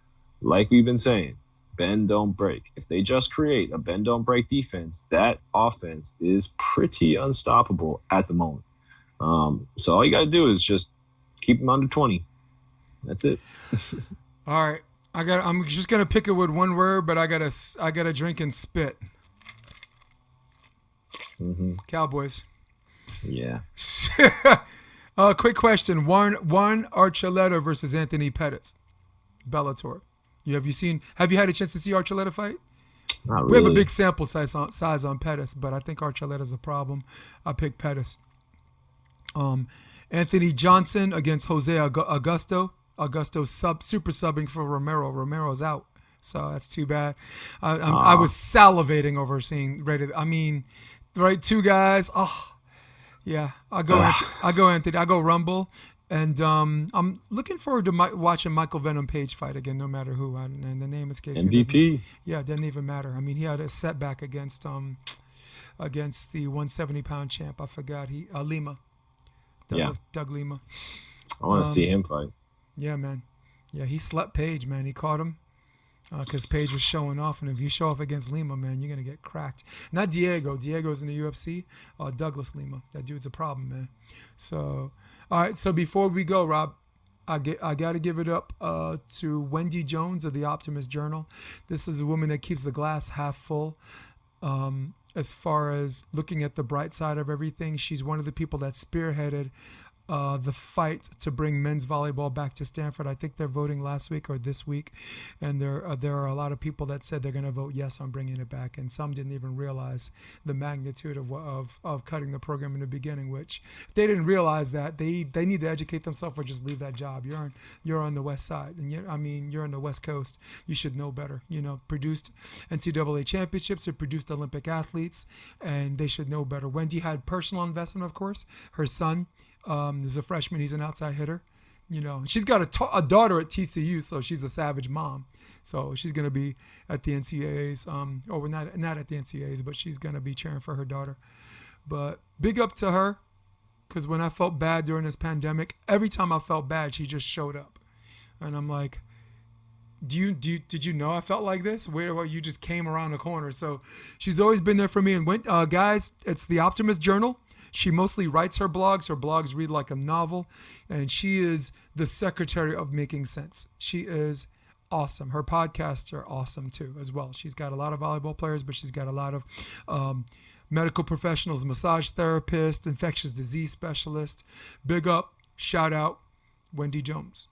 Like we've been saying, bend, don't break. If they just create a bend, don't break defense, that offense is pretty unstoppable at the moment. So all you got to do is just keep them under 20. That's it. All right. I'm just gonna pick it with one word, but I gotta drink and spit. Mm-hmm. Cowboys. Yeah. Quick question: Juan Archuleta versus Anthony Pettis, Bellator. Have you had a chance to see Archuleta fight? Not We have a really. big sample size on Pettis, but I think Archuleta's a problem. I picked Pettis. Anthony Johnson against Jose Augusto. Augusto's super subbing for Romero. Romero's out, so that's too bad. I was salivating over seeing rated. I mean, right, 2 guys. Oh, yeah. I go Anthony. I go Rumble, and I'm looking forward to watching Michael Venom Page fight again, no matter who. And the name escapes me. MVP. Yeah, it doesn't even matter. I mean, he had a setback against the 170-pound champ. I forgot Lima. Doug Lima. I want to see him fight. Yeah, man. Yeah, he slept Page, man. He caught him because Page was showing off. And if you show off against Lima, man, you're going to get cracked. Not Diego. Diego's in the UFC. Douglas Lima. That dude's a problem, man. So, all right. So before we go, Rob, I got to give it up to Wendy Jones of the Optimist Journal. This is a woman that keeps the glass half full. As far as looking at the bright side of everything, she's one of the people that spearheaded the fight to bring men's volleyball back to Stanford. I think they're voting last week or this week, and there are a lot of people that said they're going to vote yes on bringing it back, and some didn't even realize the magnitude of cutting the program in the beginning. Which, if they didn't realize that, they need to educate themselves or just leave that job. You're on the West Side, and you're on the West Coast. You should know better. Produced NCAA championships, it produced Olympic athletes, and they should know better. Wendy had personal investment, of course. Her son is a freshman. He's an outside hitter. She's got a daughter at TCU, so she's a savage mom. So she's going to be at the NCAAs, or not at the NCAAs, but she's going to be cheering for her daughter. But big up to her, because when I felt bad during this pandemic, every time I felt bad, she just showed up. And I'm like, did you know I felt like this? Where you just came around the corner. So she's always been there for me. And guys, it's the Optimist Journal. She mostly writes her blogs. Her blogs read like a novel. And she is the secretary of making sense. She is awesome. Her podcasts are awesome too, as well. She's got a lot of volleyball players, but she's got a lot of medical professionals, massage therapists, infectious disease specialists. Big up, shout out, Wendy Jones.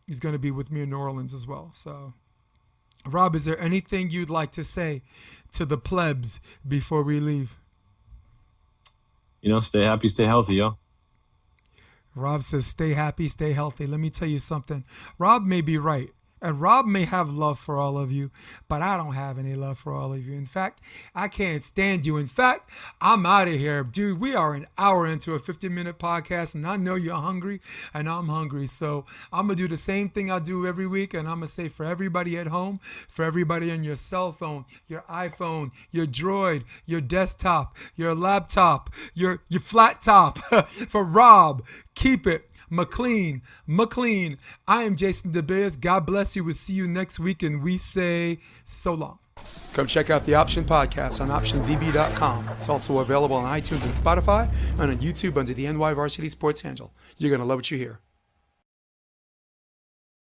He's going to be with me in New Orleans as well. So, Rob, is there anything you'd like to say to the plebs before we leave? Stay happy, stay healthy, yo. Rob says, stay happy, stay healthy. Let me tell you something. Rob may be right. And Rob may have love for all of you, but I don't have any love for all of you. In fact, I can't stand you. In fact, I'm out of here. Dude, we are an hour into a 50-minute podcast, and I know you're hungry, and I'm hungry. So I'm going to do the same thing I do every week, and I'm going to say for everybody at home, for everybody on your cell phone, your iPhone, your Droid, your desktop, your laptop, your flat top, for Rob, keep it McLean. I am Jason DeBeers. God bless you. We'll see you next week, and we say so long. Come check out the Option Podcast on OptionVB.com. It's also available on iTunes and Spotify and on YouTube under the NY Varsity Sports handle. You're going to love what you hear.